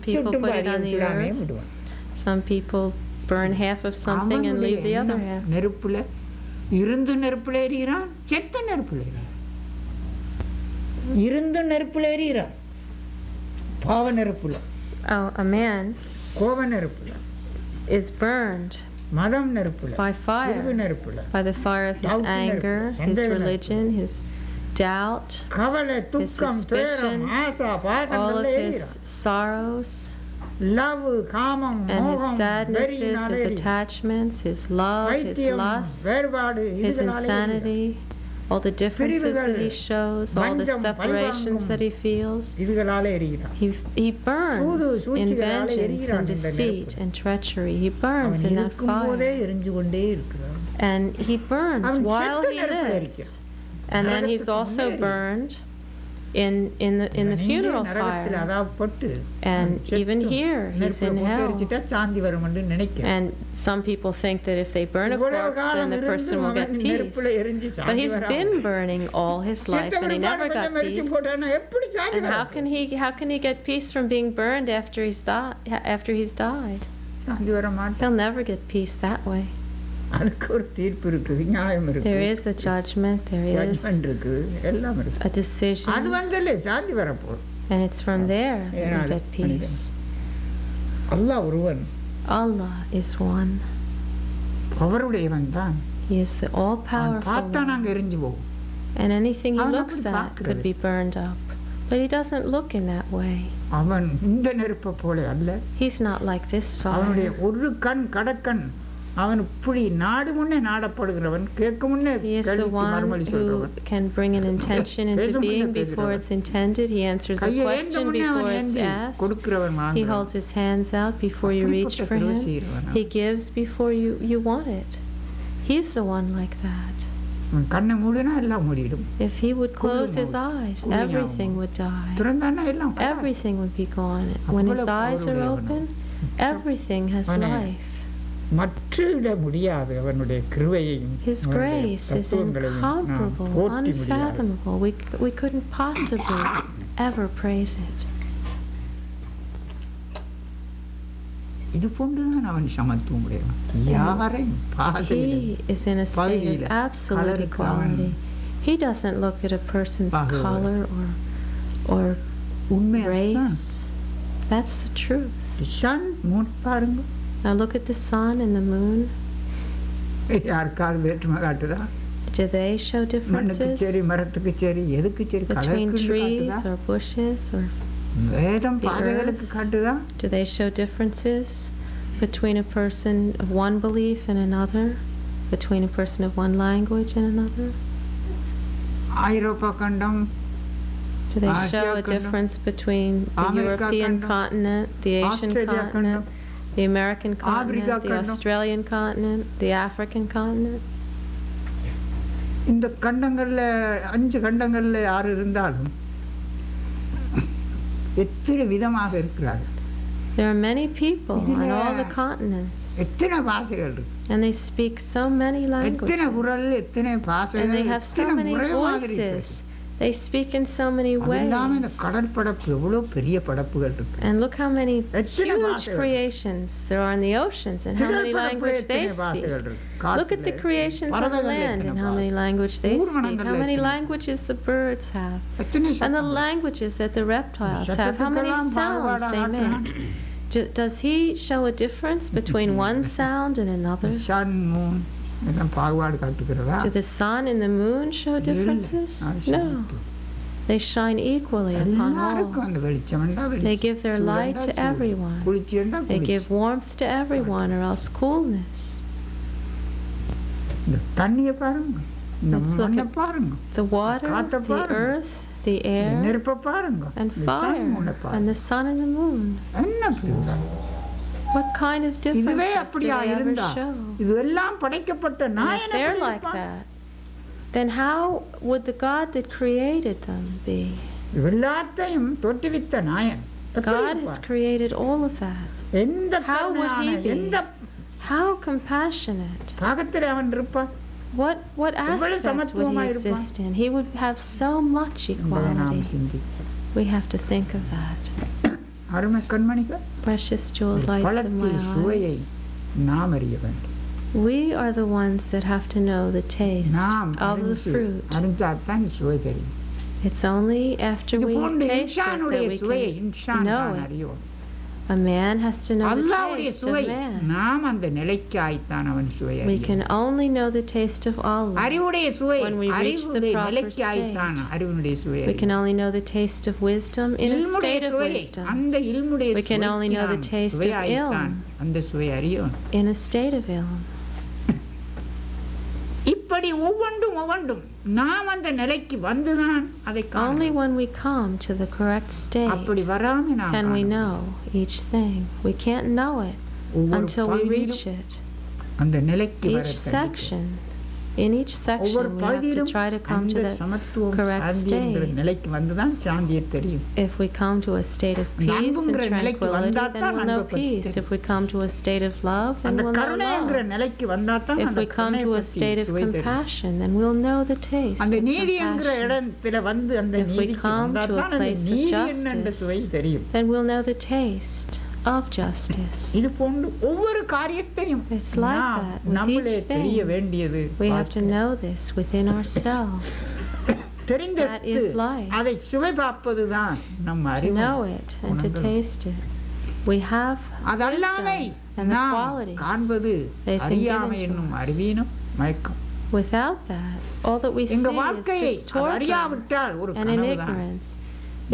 people put it on the earth. Some people burn half of something and leave the other half. Oh, a man is burned by fire, by the fire of his anger, his religion, his doubt, his suspicion, all of his sorrows, and his sadnesses, his attachments, his love, his lust, his insanity, all the differences that he shows, all the separations that he feels. He burns in vengeance and deceit and treachery. He burns in that fire. And he burns while he lives. And then he's also burned in the funeral pyre. And even here, he's in hell. And some people think that if they burn a corpse, then the person will get peace. But he's been burning all his life, and he never got peace. And how can he get peace from being burned after he's died? He'll never get peace that way. There is a judgment, there is a decision, and it's from there that we get peace. Allah is one. He is the all-powerful one. And anything he looks at could be burned up. But he doesn't look in that way. He's not like this fire. He is the one who can bring an intention into being before it's intended. He answers a question before it's asked. He holds his hands out before you reach for him. He gives before you want it. He's the one like that. If he would close his eyes, everything would die. Everything would be gone. When his eyes are open, everything has life. His grace is incomparable, unfathomable. We couldn't possibly ever praise it. He is in a state of absolute equality. He doesn't look at a person's color or race. That's the truth. Now look at the sun and the moon. Do they show differences between trees or bushes or வேதம் the பாதைகளுக்கு earth? காட்டுதா? Do they show differences between a person of one belief and another? Between a person of one language and another? ஐரோப்பா கண்டம், Do they Asia show a kandam, difference between the America European kandam, continent, the Asian Australia continent, the American continent, Africa the kandam. Australian continent, the African continent? இந்த கண்டங்களில் 5 கண்டங்களில் யார் இருந்தாலும் எத்தனை விதமாக இருக்கிறார்கள். There are many people இதுல on all the continents, எத்தனை பாஷைகள் இருக்கு, and they speak so many எத்தனை குரல், languages, எத்தனை and பாஷைகள், they have so எத்தனை many முறை மாதிரி voices. இருக்கு. They speak in so many அது இல்லாமல் இந்த ways. கடற்படப்பு எவ்வளோ பெரிய படப்புகள் இருக்கு. And look how many எத்தனை huge பாஷைகள். creations there are in the oceans and how many திடல் language படப்புல they எத்தனை பாஷைகள் speak. இருக்கு. Look at the காட்டுல, creations on the பறவைகள்ல land எத்தனை and how many பாஷை. language they speak, ஊர்வனங்கள்ல how many எத்தனை. languages the birds have, எத்தனை and the சத்தங்கள். languages that the reptiles have, how many சத்தத்துக்கெல்லாம் sounds பாகுபாடாக they காட்டுறான். make. Does he show a difference between one sound and another? Sun, moon எல்லாம் பாகுபாடு காட்டுகிறதா? Do the sun and the moon show differences? No. They shine equally upon எல்லாருக்கும் all. அந்த வெளிச்சம் வேண்டா They வெளிச்சம், give their சூடு light வேண்டா to சூடு, everyone. குளிர்ச்சி வேண்டா They குளிர்ச்சி. give warmth to everyone or else coolness. இந்த தண்ணியை பாருங்க, இந்த Let's look மண்ணை at பாருங்க, The water, காத்தை the பாருங்க, earth, the இந்த air, நெருப்பை பாருங்க, and இந்த sun fire, மூணை and பாருங்க. the sun and the moon. என்ன பிரிவுடா? What kind of இதுவே differences do அப்படியா they ever இருந்தா show? இது எல்லாம் படைக்கப்பட்ட And நாயன் if they're எப்படி like இருப்பான்? that, then how would the God that created them be? இது எல்லாத்தையும் தோற்றுவித்த நாயன் எப்படி God has இருப்பான்? created all of that. எந்த How would தன்மையான, he be? எந்த How compassionate. பாகத்தில் அவன் இருப்பான் What எவ்வளவு aspect would சமத்துவமா he இருப்பான் exist in? He would have so much என்பதை நாம் equality. சிந்திப்போம். We have to think of that. அருமை கண்மணிகள், Precious jeweled lights in my பழத்தின் சுவையை eyes. நாம் அறிய வேண்டும். We are the ones that have to know the taste நாம் of the fruit. அறிஞ்சாதான் சுவை தெரியும். It's only after இது we போன்று taste it இன்சானுடைய that we சுவையை can இன்சான் know தான் it. அறியும். A man has to know the அல்லாஹ்வுடைய taste of சுவை man. நாம் அந்த நிலைக்காய்த்தான் அவன் சுவை We அறியும். can only know the taste of Allah. அறிவுடைய சுவை when we reach the அறிவுடைய proper நிலைக்காய்த்தான் state. அறிவினுடைய சுவை We can அறியும். only know the taste of wisdom in a இல்முடைய state of சுவையை, wisdom, அந்த இல்முடைய We can only know the சுவைக்கு நாம் taste of சுவையாய்த்தான் அந்த சுவை அறியும். in a state of ilm. இப்படி ஒவ்வொன்றும் நாம் அந்த நிலைக்கு வந்துதான் அதை Only காணலாம். when we come to the correct state அப்படி வராம நாம் can we காண know each thing. We can't know it ஒவ்வொரு until we reach பகுதியிலும் it. அந்த நிலைக்கு வர Each section, in each ஒவ்வொரு section, we have to பகுதியிலும் try to come to அந்த that சமத்துவம் correct சாந்தி என்கிற state. நிலைக்கு வந்துதான் சாந்தியை தெரியும். If we come to a state of அந்த peace and அன்புங்கிற நிலைக்கு tranquility, வந்தாதான் then we'll know அன்பை பற்றி peace. தெரியும். If we come to a state of love, then அந்த we'll know கருணைங்கிற love. நிலைக்கு வந்தாதான் If அந்த we come கருணை to a பற்றி state of சுவை தெரியும். compassion, then we'll know the taste அந்த of நீதிங்கிற compassion. இடத்துல வந்து அந்த If we நீதிக்கு come to a வந்தாதான் அந்த place of நீதி என்னென்ற justice, சுவை தெரியும். Then we'll know the taste of justice. இது போன்று ஒவ்வொரு காரியத்தையும் It's like நாம் that with நம்மளே each தெரிய thing. வேண்டியது. We have to know this within ourselves. தெரிந்தெடுத்து That is life. அதை சுவை பார்ப்பதுதான் நம்ம To அறிவு. know it and to taste it. We have அதல்லாமை wisdom and the நாம் qualities. காண்பது They've been அறியாமை given to என்னும் us. அறிவீனம் மயக்கம். Without that, all that we see எங்க is வாழ்க்கையை just அது torpor அறியாவிட்டால் ஒரு and in கனவுதான். ignorance.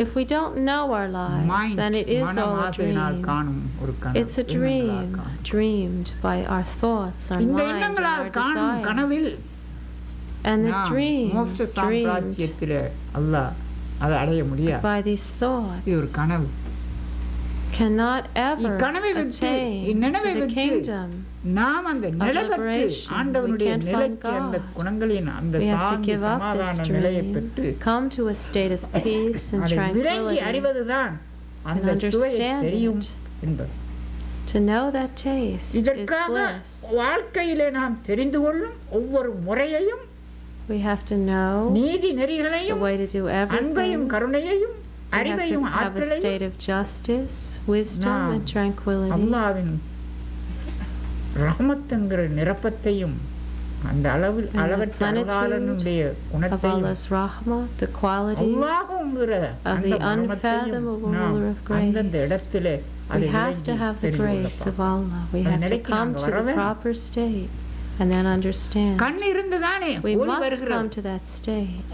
If we don't know our lives, Mind, then it is மனம் all a ஆசையினால் dream. காணும் ஒரு கனவு. It's a எண்ணங்களால் dream, காணும். dreamed by our thoughts, our இந்த mind, and எண்ணங்களால் our காணும் desire. கனவில் And the நாம் dream, மோட்ச dreamed சாம்ராஜ்யத்திலே அல்லாஹ் அதை அடைய முடியாது. by these இது ஒரு thoughts, கனவு. cannot ever இக்கனவை விட்டு, attain இந்நினைவை to the விட்டு, kingdom. நாம் அந்த நிலை பெற்று liberation. ஆண்டவனுடைய We can't find நிலைக்கு அந்த God. குணங்களின் அந்த We have to Shanti give up சமாதான this நிலையை dream, பெற்று come to a state of peace and அதை விளங்கி tranquility, அறிவதுதான் அந்த and சுவையை understand தெரியும் it. என்பது. to know that taste is இதற்காக bliss. வாழ்க்கையிலே நாம் தெரிந்து கொள்ளும் ஒவ்வொரு முறையையும் We have to know நீதி the நெறிகளையும் way to do அன்பையும் everything. கருணையையும் We have to அறிவையும் have a ஆற்றலையும் state of justice, wisdom, நாம் and tranquility. அல்லாஹ்வின் ரஹ்மத்துங்கிற நிரப்பத்தையும் அந்த அளவில் And the அளவற்ற அருளாளனுடைய Of குணத்தையும் Allah's rahmah, the qualities. அல்லாஹ்வுங்கிற of அந்த the மர்மத்தையும் unfathomable நாம் ruler of grace. அந்தந்த இடத்திலே அதை We have to விளங்கி have the தெரிந்து grace of கொள்ளலாம். Allah. We அந்த have to நிலைக்கு come நாங்க to வர the வேண்டும். proper state and then understand. கண் இருந்துதானே We ஒளி must வருகிறது. come to that state.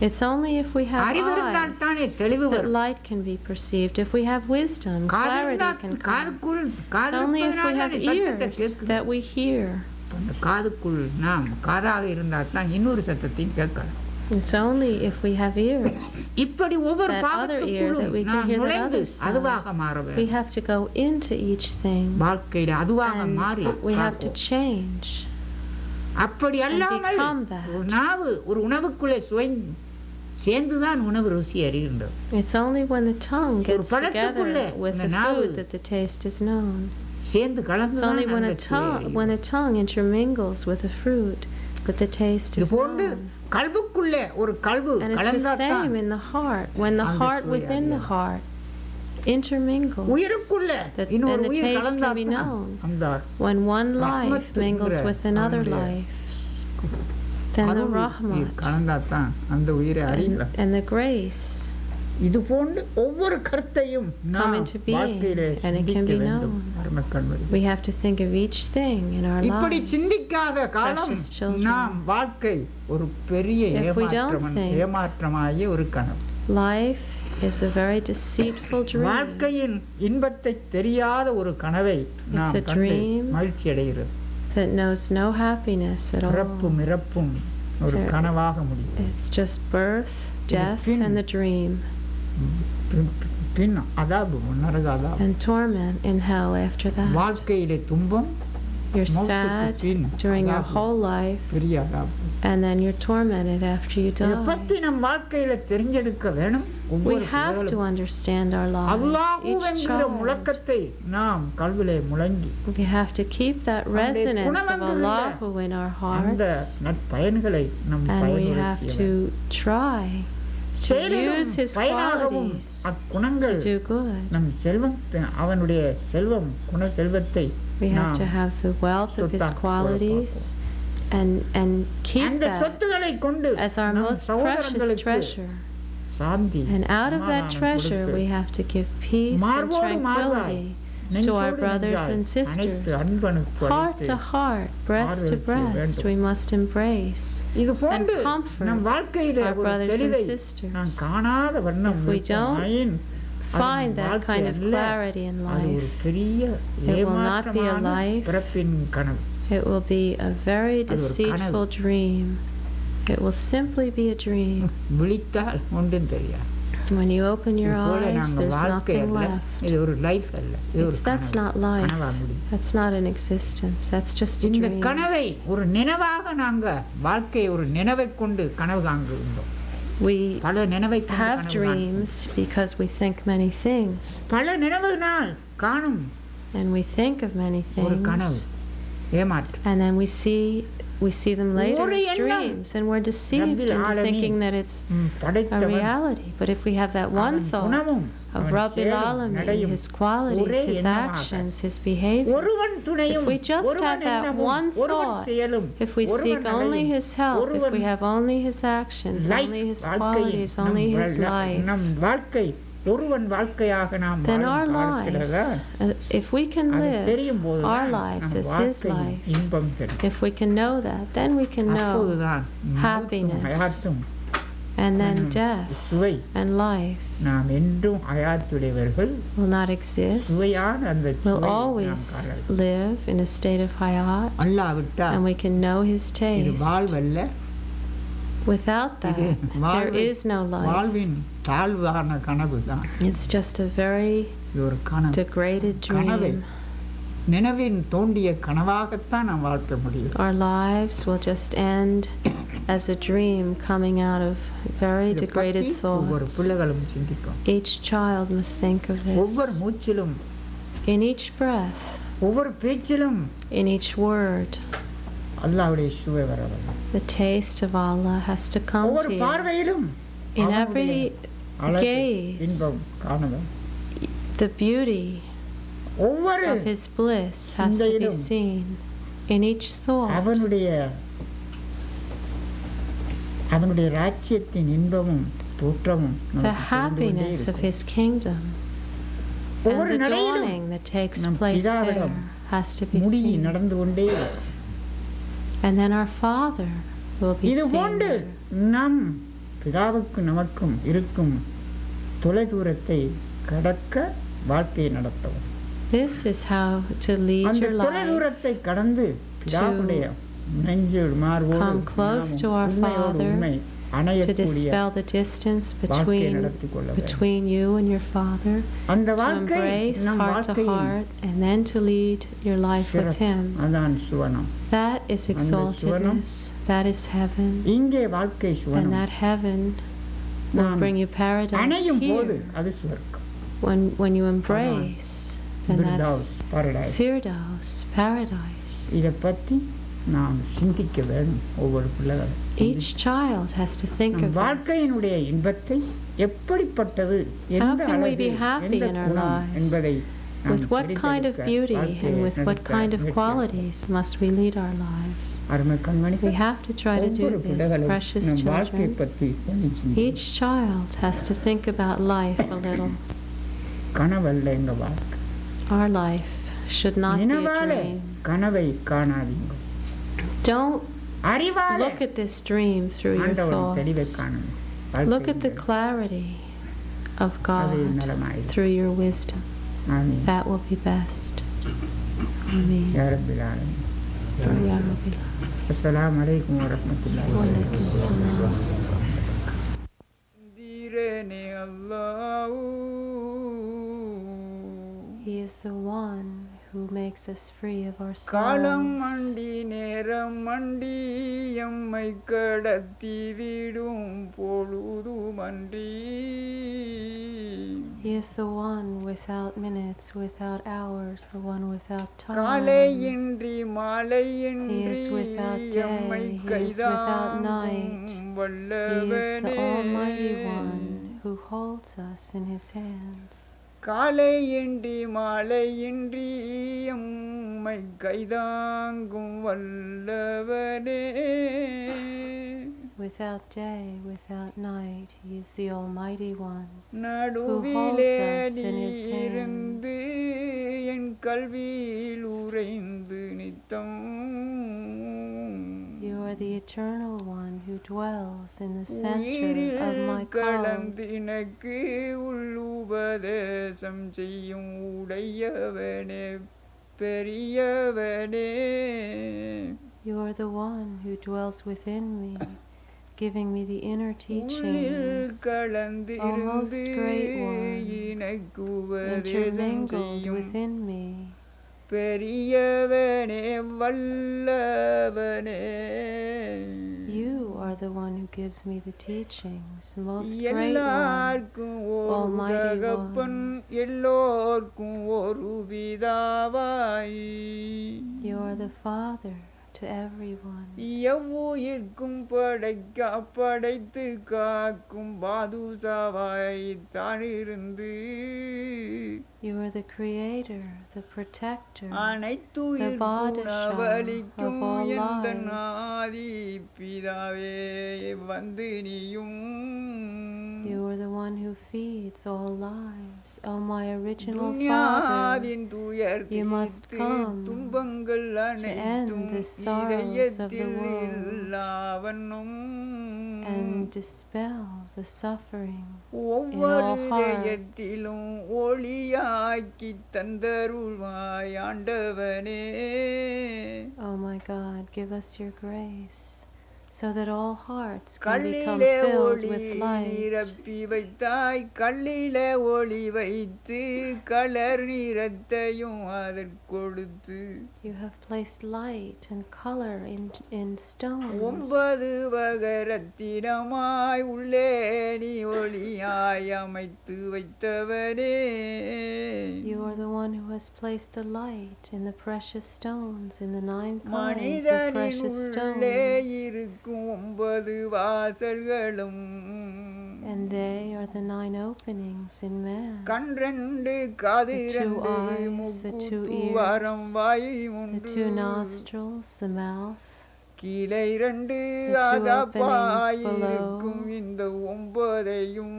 It's only if we have அறிவு இருந்தால் eyes தானே தெளிவு that வரும். light can be perceived. If we have wisdom, காது clarity இருந்தால் can come. காதுக்குள் It's only if we காது have சத்தத்தை ears கேட்கும். that we hear. அந்த காதுக்குள் நாம் காதாக இருந்தால் தான் இன்னொரு சத்தத்தையும் கேட்கலாம். It's only if we have ears. இப்படி ஒவ்வொரு That other ear that we பாகத்துக்குள்ளும் can நாம் hear that நுழைந்து other sound. அதுவாக மாற We வேண்டும். have to go into each thing. வாழ்க்கையில அதுவாக மாறி And we have to பார்ப்போம். change. அப்படி அல்லாமல் become that. ஒரு நாவு ஒரு உணவுக்குள்ளே சேர்ந்துதான் உணவு ருசி அறிகின்றது. It's only when the tongue gets பழத்துக்குள்ள together with இந்த the நாவு food that the taste is known. சேர்ந்து கலந்து It's only when தான் a tongue intermingles with the fruit that the taste இது is போன்று known. கல்புக்குள்ள ஒரு கல்பு And it's the கலந்தாதான் same in the heart. When the அந்த heart சுவை within the அறியலாம். heart intermingles, உயிருக்குள்ள that- இன்னொரு and the உயிர் taste can be கலந்தாதான் known. அந்த when one life ரஹ்மத்துங்கிற mingles with another அவனுடைய life, then the அருள் உயிர் rahmat கலந்தாதான் அந்த உயிரை அறியலாம். and the grace இது போன்று ஒவ்வொரு கருத்தையும் நாம் into being, வாழ்க்கையிலே and it can சிந்திக்க be வேண்டும். known. அருமைக்கண்மணி. we have to think of each thing in our இப்படி lives. சிந்திக்காத காலம் precious children. நாம் வாழ்க்கை ஒரு பெரிய If we don't think- ஏமாற்றமாகிய ஒரு கனவு. Life is a very deceitful dream. வாழ்க்கையின் இன்பத்தை தெரியாத ஒரு கனவை நாம் a கண்டு dream மகிழ்ச்சி அடைகிறது. that knows no happiness at all. பிறப்பும் இறப்பும் ஒரு There- கனவாக முடியும். It's just birth, death, bin- and the dream, பின் அதாபு நரக அதாபு. and torment in hell after that. வாழ்க்கையிலே துன்பம் You're மௌத்துக்கு sad bin during your அதாபு. whole life, பெரிய அதாபு. and then you're tormented after you இதை die. பத்தி நம் வாழ்க்கையில தெரிஞ்செடுக்க வேணும். We ஒவ்வொரு have to பிள்ளைகளும் understand our lives. அல்லாஹு Each என்கிற child. முழக்கத்தை நாம் கல்விலே முழங்கி We have to keep that resonance of குணமங்குகிற Allahu in our அந்த hearts, நற்பயன்களை நம் and we பயனுரை have செய்ய to வேண்டும். try செயலிலும் use his பயனாகவும் qualities அக்குணங்கள் to do good. நம் அவனுடைய செல்வம் குண செல்வத்தை We have நாம் to have the wealth of his சொத்தாக்கிக் qualities and keep அந்த that சொத்துக்களை கொண்டு as our நம் most precious சகோதரங்களுக்கு treasure. Shanti And out of that சமாதானம் treasure, கொடுத்து we have to give peace and மார்போடு மார்பாய் tranquility to our brothers and sisters. அன்பனுக்கு Heart to heart, breast to breast, வேண்டும். we must embrace. இது போன்று and comfort நம் வாழ்க்கையிலே our ஒரு brothers and தெளிவை sisters. நாம் காணாத வண்ணம் If we don't இருப்போமாயின், அது Find that வாழ்க்கை kind of அல்ல. clarity in அது ஒரு life. பெரிய will not be a ஏமாற்றமான life. பிறப்பின் கனவு. It will be a very அது ஒரு deceitful dream. It will simply be a dream. விழித்தால் ஒன்றும் தெரியாது. When you open your இது போல eyes, நாங்கள் there's வாழ்க்கை nothing அல்ல, left. இது ஒரு லைஃப் அல்ல, இது ஒரு That's கனவு. not life. கனவா முடியும். That's not an existence. That's just a இந்த dream. கனவை ஒரு நினைவாக நாங்க வாழ்க்கையை ஒரு நினைவை கொண்டு கனவு காண்கின்றோம். We பல நினைவை கொண்டு have கனவு காண்கிறோம். dreams because we think many things. பல நினைவுனால் காணும் And we think of many ஒரு கனவு things. ஏமாற்றம். And then we see them later ஒரு as எண்ணம். dreams, and we're deceived ரப்பில் into ஆலமீன். thinking that it's a படைத்தவன் reality. But if we have that one அவன் thought குணமும் of அவன் Rabbil செயலும் Alamin, நடையும் his qualities, ஒரே his எண்ணமாக. actions, his behavior, ஒருவன் துணையும் if we just ஒருவன் have that எண்ணமும் one ஒருவன் thought, செயலும் if we ஒருவன் seek only நடையும் his help, if ஒருவன் we have only his actions, life, only his வாழ்க்கையின் qualities, only his life, நம் வாழ்க்கை ஒருவன் வாழ்க்கையாக நாம் then our வாழும் lives, காலத்தில if we can அது live தெரியும் போது our lives as his life, இன்பம் தெரியும். if we can know that, then we can know, அப்போதுதான் happiness, ஹயாத்தும் and then death சுவை and life நாம் என்றும் ஹயாத்துடையவர்கள் will not exist. சுவையான அந்த We'll சுவை நாம் always காணலாம். live in a state of hayat, அல்லாவிட்டால் and we can know his இது taste. வாழ்வல்ல, Without that, இது there வாழ்வை- is no life. வாழ்வின் தாழ்வான கனவு தான். It's just a very இது ஒரு கனவு. degraded கனவை dream. நினைவின் தோண்டிய கனவாகத்தான் நாம் வாழ்க்க முடியும். Our lives will just end as a dream coming out of very இதை degraded பற்றி ஒவ்வொரு thoughts. பிள்ளைகளும் சிந்திக்கும். Each child must think of ஒவ்வொரு this. மூச்சிலும் In each breath, ஒவ்வொரு பேச்சிலும் in each word, அல்லாஹ்வுடைய சுவை வர வேண்டும். the taste of Allah has to come ஒவ்வொரு to you. பார்வையிலும் In அவனுடைய every அழகு, gaze, இன்பம் காண வேண்டும். the beauty ஒவ்வொரு of his bliss has to be சிந்தையிலும் seen. In each thought, அவனுடைய ராஜ்யத்தின் இன்பமும் தோற்றமும் the நமக்கு தெரிந்து கொண்டே happiness of இருக்கும். his kingdom ஒவ்வொரு and the நடையிலும் dawning that takes நம் place there பிதாவிடம் has to be முடி seen. நடந்து கொண்டே இருக்கும். And then our Father will be இது seen போன்று there. நம் பிதாவுக்கும் நமக்கும் இருக்கும் தொலைதூரத்தை கடக்க வாழ்க்கையை நடத்தவும். This is how to lead அந்த your life, தொலைதூரத்தை கடந்து பிதாவுடைய நெஞ்சு மார்போடு come close to our உண்மையோடு Father, உண்மை to அணையக்கூடிய dispel the distance வாழ்க்கையை நடத்தி கொள்ள வேண்டும். between you and your Father, அந்த to வாழ்க்கை embrace நம் heart to வாழ்க்கையின் heart, and then to lead your life with Him. அதான் சுவனம். That is exaltedness, that is heaven, இங்கே வாழ்க்கை and சுவனம். that heaven will நாம் bring you paradise அணையும் போது here. அது சுவர்க்கம். When you embrace, then that's paradise. Firdaus, paradise. இதை பற்றி நாம் சிந்திக்க வேண்டும் ஒவ்வொரு பிள்ளைகளும். Each child has to think of this. வாழ்க்கையினுடைய இன்பத்தை எப்படிப்பட்டது, How எந்த can we அளவு, be happy எந்த in our குணம் lives? என்பதை நாம் With what kind of beauty and with what kind of qualities must we lead our lives? அருமை கண்மணிகள், We have to try to do ஒவ்வொரு this, பிள்ளைகளும் precious நம் வாழ்க்கையை children. பற்றி கொஞ்சம் Each child has to think about life a little. கனவல்ல எங்க வாழ்க்கை. Our life should not be a நினைவாலே dream. கனவை காணாதீங்க. Don't அறிவாலே look at this dream through your ஆண்டவன் தெளிவை thoughts. காணுங்க. Look at the clarity of அது God நலமாயிரு. through your wisdom. Amen. That will be best. Amen. யா ரப்பில் ஆலமீன். Ya Rabbi. அஸ்ஸலாமு அலைக்கும் வரஹ்மத்துல்லாஹி Wa alaikum assalam. தீரனே Allah. He is the one who makes us free of our காலம் sorrows. மண்டி நேரம் மண்டி எம்மை கடத்தி விடும் பொழுது மண்டி. He is the one without minutes, without hours, the one without காலை time. இன்றி மாலை He இன்றி is without எம்மை day, He is without night. கைதாங்கும் He is the வல்லவனே. Almighty One who holds us in His hands. காலை இன்றி மாலை இன்றி எம்மை கைதாங்கும் வல்லவனே. Without day, without night, He is the Almighty One. நடுவிலே us in His இருந்து என் கல்வியில் உறைந்து நித்தம். You are the Eternal One who dwells in the center உயிரில் of my calm. கலந்து எனக்கு உள்ளுபதேசம் செய்யும் உடையவனே பெரியவனே. You are the one who dwells within me, giving me the inner உள்ளில் teachings, கலந்து O இருந்து most great one, எனக்கு உபதேசம் intermingled செய்யும் within me. பெரியவனே வல்லவனே. You are the one who gives me the teachings, most great one, எல்லாருக்கும் ஒரு Almighty தகப்பன் One. எல்லோர்க்கும் ஒரு பிதாவாய். You are the Father to everyone. எவ்வுயிர்க்கும் படைத்து காக்கும் பாதுஷாவாய் தானிருந்து. You are the Creator, the Protector, அனைத்துயிர்க்கும் Badshah நவலிக்கும் of all எந்த lives. நாதி பிதாவே வந்து நீயும். You are the one who feeds all lives. O my original Father, துன்யாவின் துயர் you must தீர்த்து come துன்பங்கள் end அனைத்தும் the sorrows of the இதயத்தில் world இல்லாவண்ணும். and dispel the suffering. ஒவ்வொரு all hearts. இதயத்திலும் ஒளியாக்கி தந்தருள்வாய் ஆண்டவனே. Oh my God, give us your grace, so that all hearts can become கல்லிலே filled ஒளி with light. நிரப்பி வைத்தாய், கல்லிலே ஒளி வைத்து கலர் நிறத்தையும் அதற்கொடுத்து. You have placed light and color in stones. 9 வகரத்தினமாய் உள்ளே நீ ஒளியாய் அமைத்து வைத்தவனே. You are the one who has placed the light in the precious stones, in the 9 kinds of மனிதனின் precious உள்ளே stones. இருக்கும் 9 வாசல்களும். And they are the 9 openings in man. கண்ரெண்டு காது The 2 இரண்டு eyes, the 2 மூக்கு துவாரம் ears, வாய் the ஒன்று. 2 nostrils, the mouth. கீழே 2 The 2 அதாப்பாயிருக்கும் openings இந்த 9ஐயும்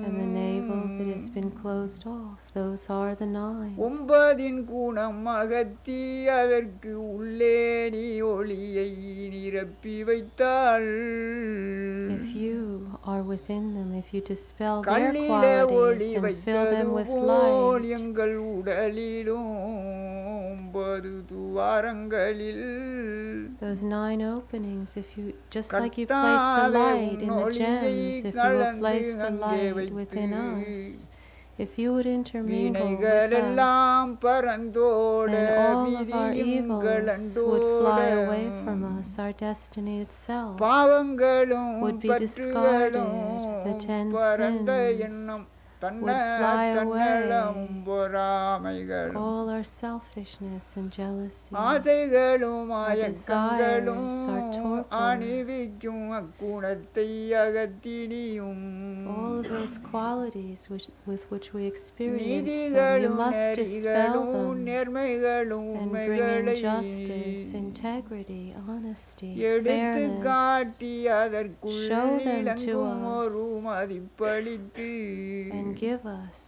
and the navel that has been closed off. Those are the 9. 9இன் குணம் அகத்தி அதற்கு உள்ளே நீ ஒளியை நிரப்பி வைத்தாள். If you are within them, if you dispel their கல்லிலே ஒளி qualities and fill வைத்தது them with போல் light, எங்கள் உடலிலும் 9 துவாரங்களில் those 9 openings, if you, just like you place the light in the gems, if you will place the light within us, if you would intermingle with us, வினைகளெல்லாம் பறந்தோட then all of our விதியும் evils would கலந்தோட fly away from us. Our destiny itself பாவங்களும் would be discarded. The 10 பரந்த sins எண்ணம் would fly தன்னலமும் away. பொறாமைகளும் All our selfishness and jealousy, ஆசைகளும் our ஆயக்கங்களும் desires, our torpor, அணிவிக்கும் அக்குணத்தை அகத்தினியும் all of those qualities with which we experience them, you நீதிகளும் must dispel நெறிகளும் them நேர்மைகளும் and bring in உண்மைகளை justice, integrity, honesty, எடுத்து fairness. காட்டி அதற்குள் Show them to இலங்கும் us ஒரு மதிப்பளித்து and give us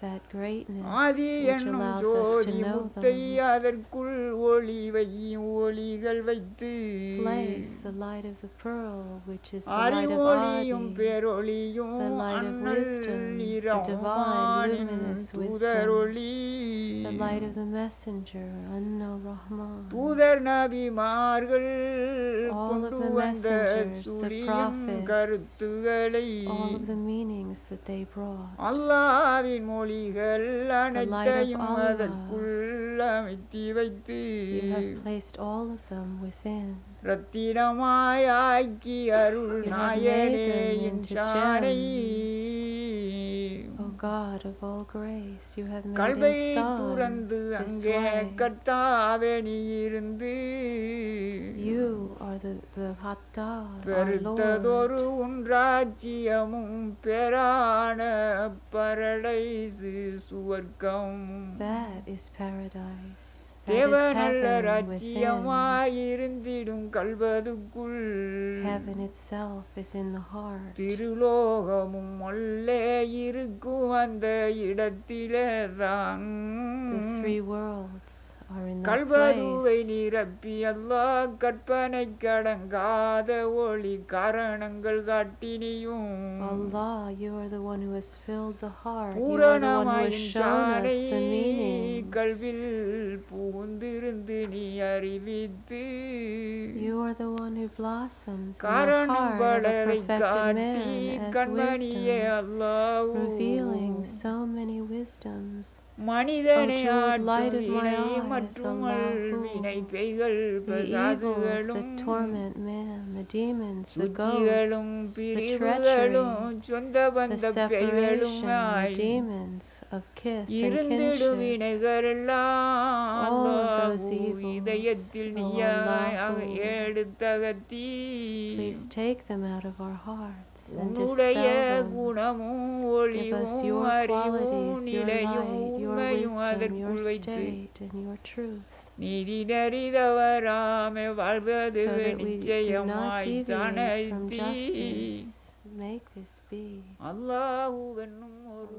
that greatness Aadhi which என்னும் allows us to Jothi know முத்தை them. அதற்குள் ஒளிவையும் ஒளிகள் வைத்து Place the light of the pearl, which is the light of அறிவொளியும் Adi, பேரொளியும் the light of அண்ணல் wisdom, the divine இரமானின் luminous தூதரொளி the light of the messenger, Anna Rahman. தூதர் நபிமார்கள் All of கொண்டு the வந்த messengers, the சுழியும் prophets, கருத்துகளை all of the meanings that they brought. அல்லாவின் மொழிகள் The light of அனைத்தையும் Allah, அதற்குள் அமைத்தி வைத்து you have placed all of them within. ரத்தினமாய் ஆக்கி அருள் You have நாயனே made them N into சானை O God of all grace, you have made கல்வை inside துறந்து this அங்கே way. கர்த்தாவே நீ இருந்து You are the Hattar, our Lord. பெருத்ததொரு உன் ராஜ்யமும் பெறான பரடைசு சுவர்க்கம் That is paradise. That is தேவனல்ல heaven within. ராஜ்யமாயிருந்திடும் கல்வதுக்குள் Heaven itself is in the heart. திருலோகமும் உள்ளே இருக்கும் அந்த இடத்திலே தான் The 3 worlds are in that கல்வதுவை place. நிரப்பி அல்லாஹ் கற்பனை கடங்காத ஒளி காரணங்கள் காட்டினியும் Allah, you are the one who has filled the heart. You are the one who has பூரணமாயின் shown சானை us the meanings. கல்வில் புகுந்திருந்து நீ அறிவித்து You are the one who blossoms in the காரணம் heart of a பலரை perfected காட்டி man as கண்மணியே wisdom, அல்லாஹ் revealing so many wisdoms. மனிதனை O true light ஆட்டும் of my வினை eyes, மற்றும் Allahu, வினை பெய்கள் the evils பசாதுகளும் that torment man, the demons, the சுத்திகளும் ghosts, the பிரிவுகளும் treachery, சொந்த the பந்த separation, பெய்களும் the demons of kith and இருந்திடும் kinship. வினைகளெல்லாம் All of those Allah evils, இதயத்தில் O நீயாக Allahu, எடுத்தகத்தி please take them out of our hearts and உன்னுடைய dispel them. குணமும் Give us ஒளியும் your அறிவும் qualities, your நிலையும் light, your உண்மையும் wisdom, your அதற்குள் வைத்து state, and your truth, நீதி நெறிதவராமே வாழ்வது so that we do not நிச்சயமாய் deviate from தானத்தி justice. Make this be. அல்லாஹ் என்னும் ஒரு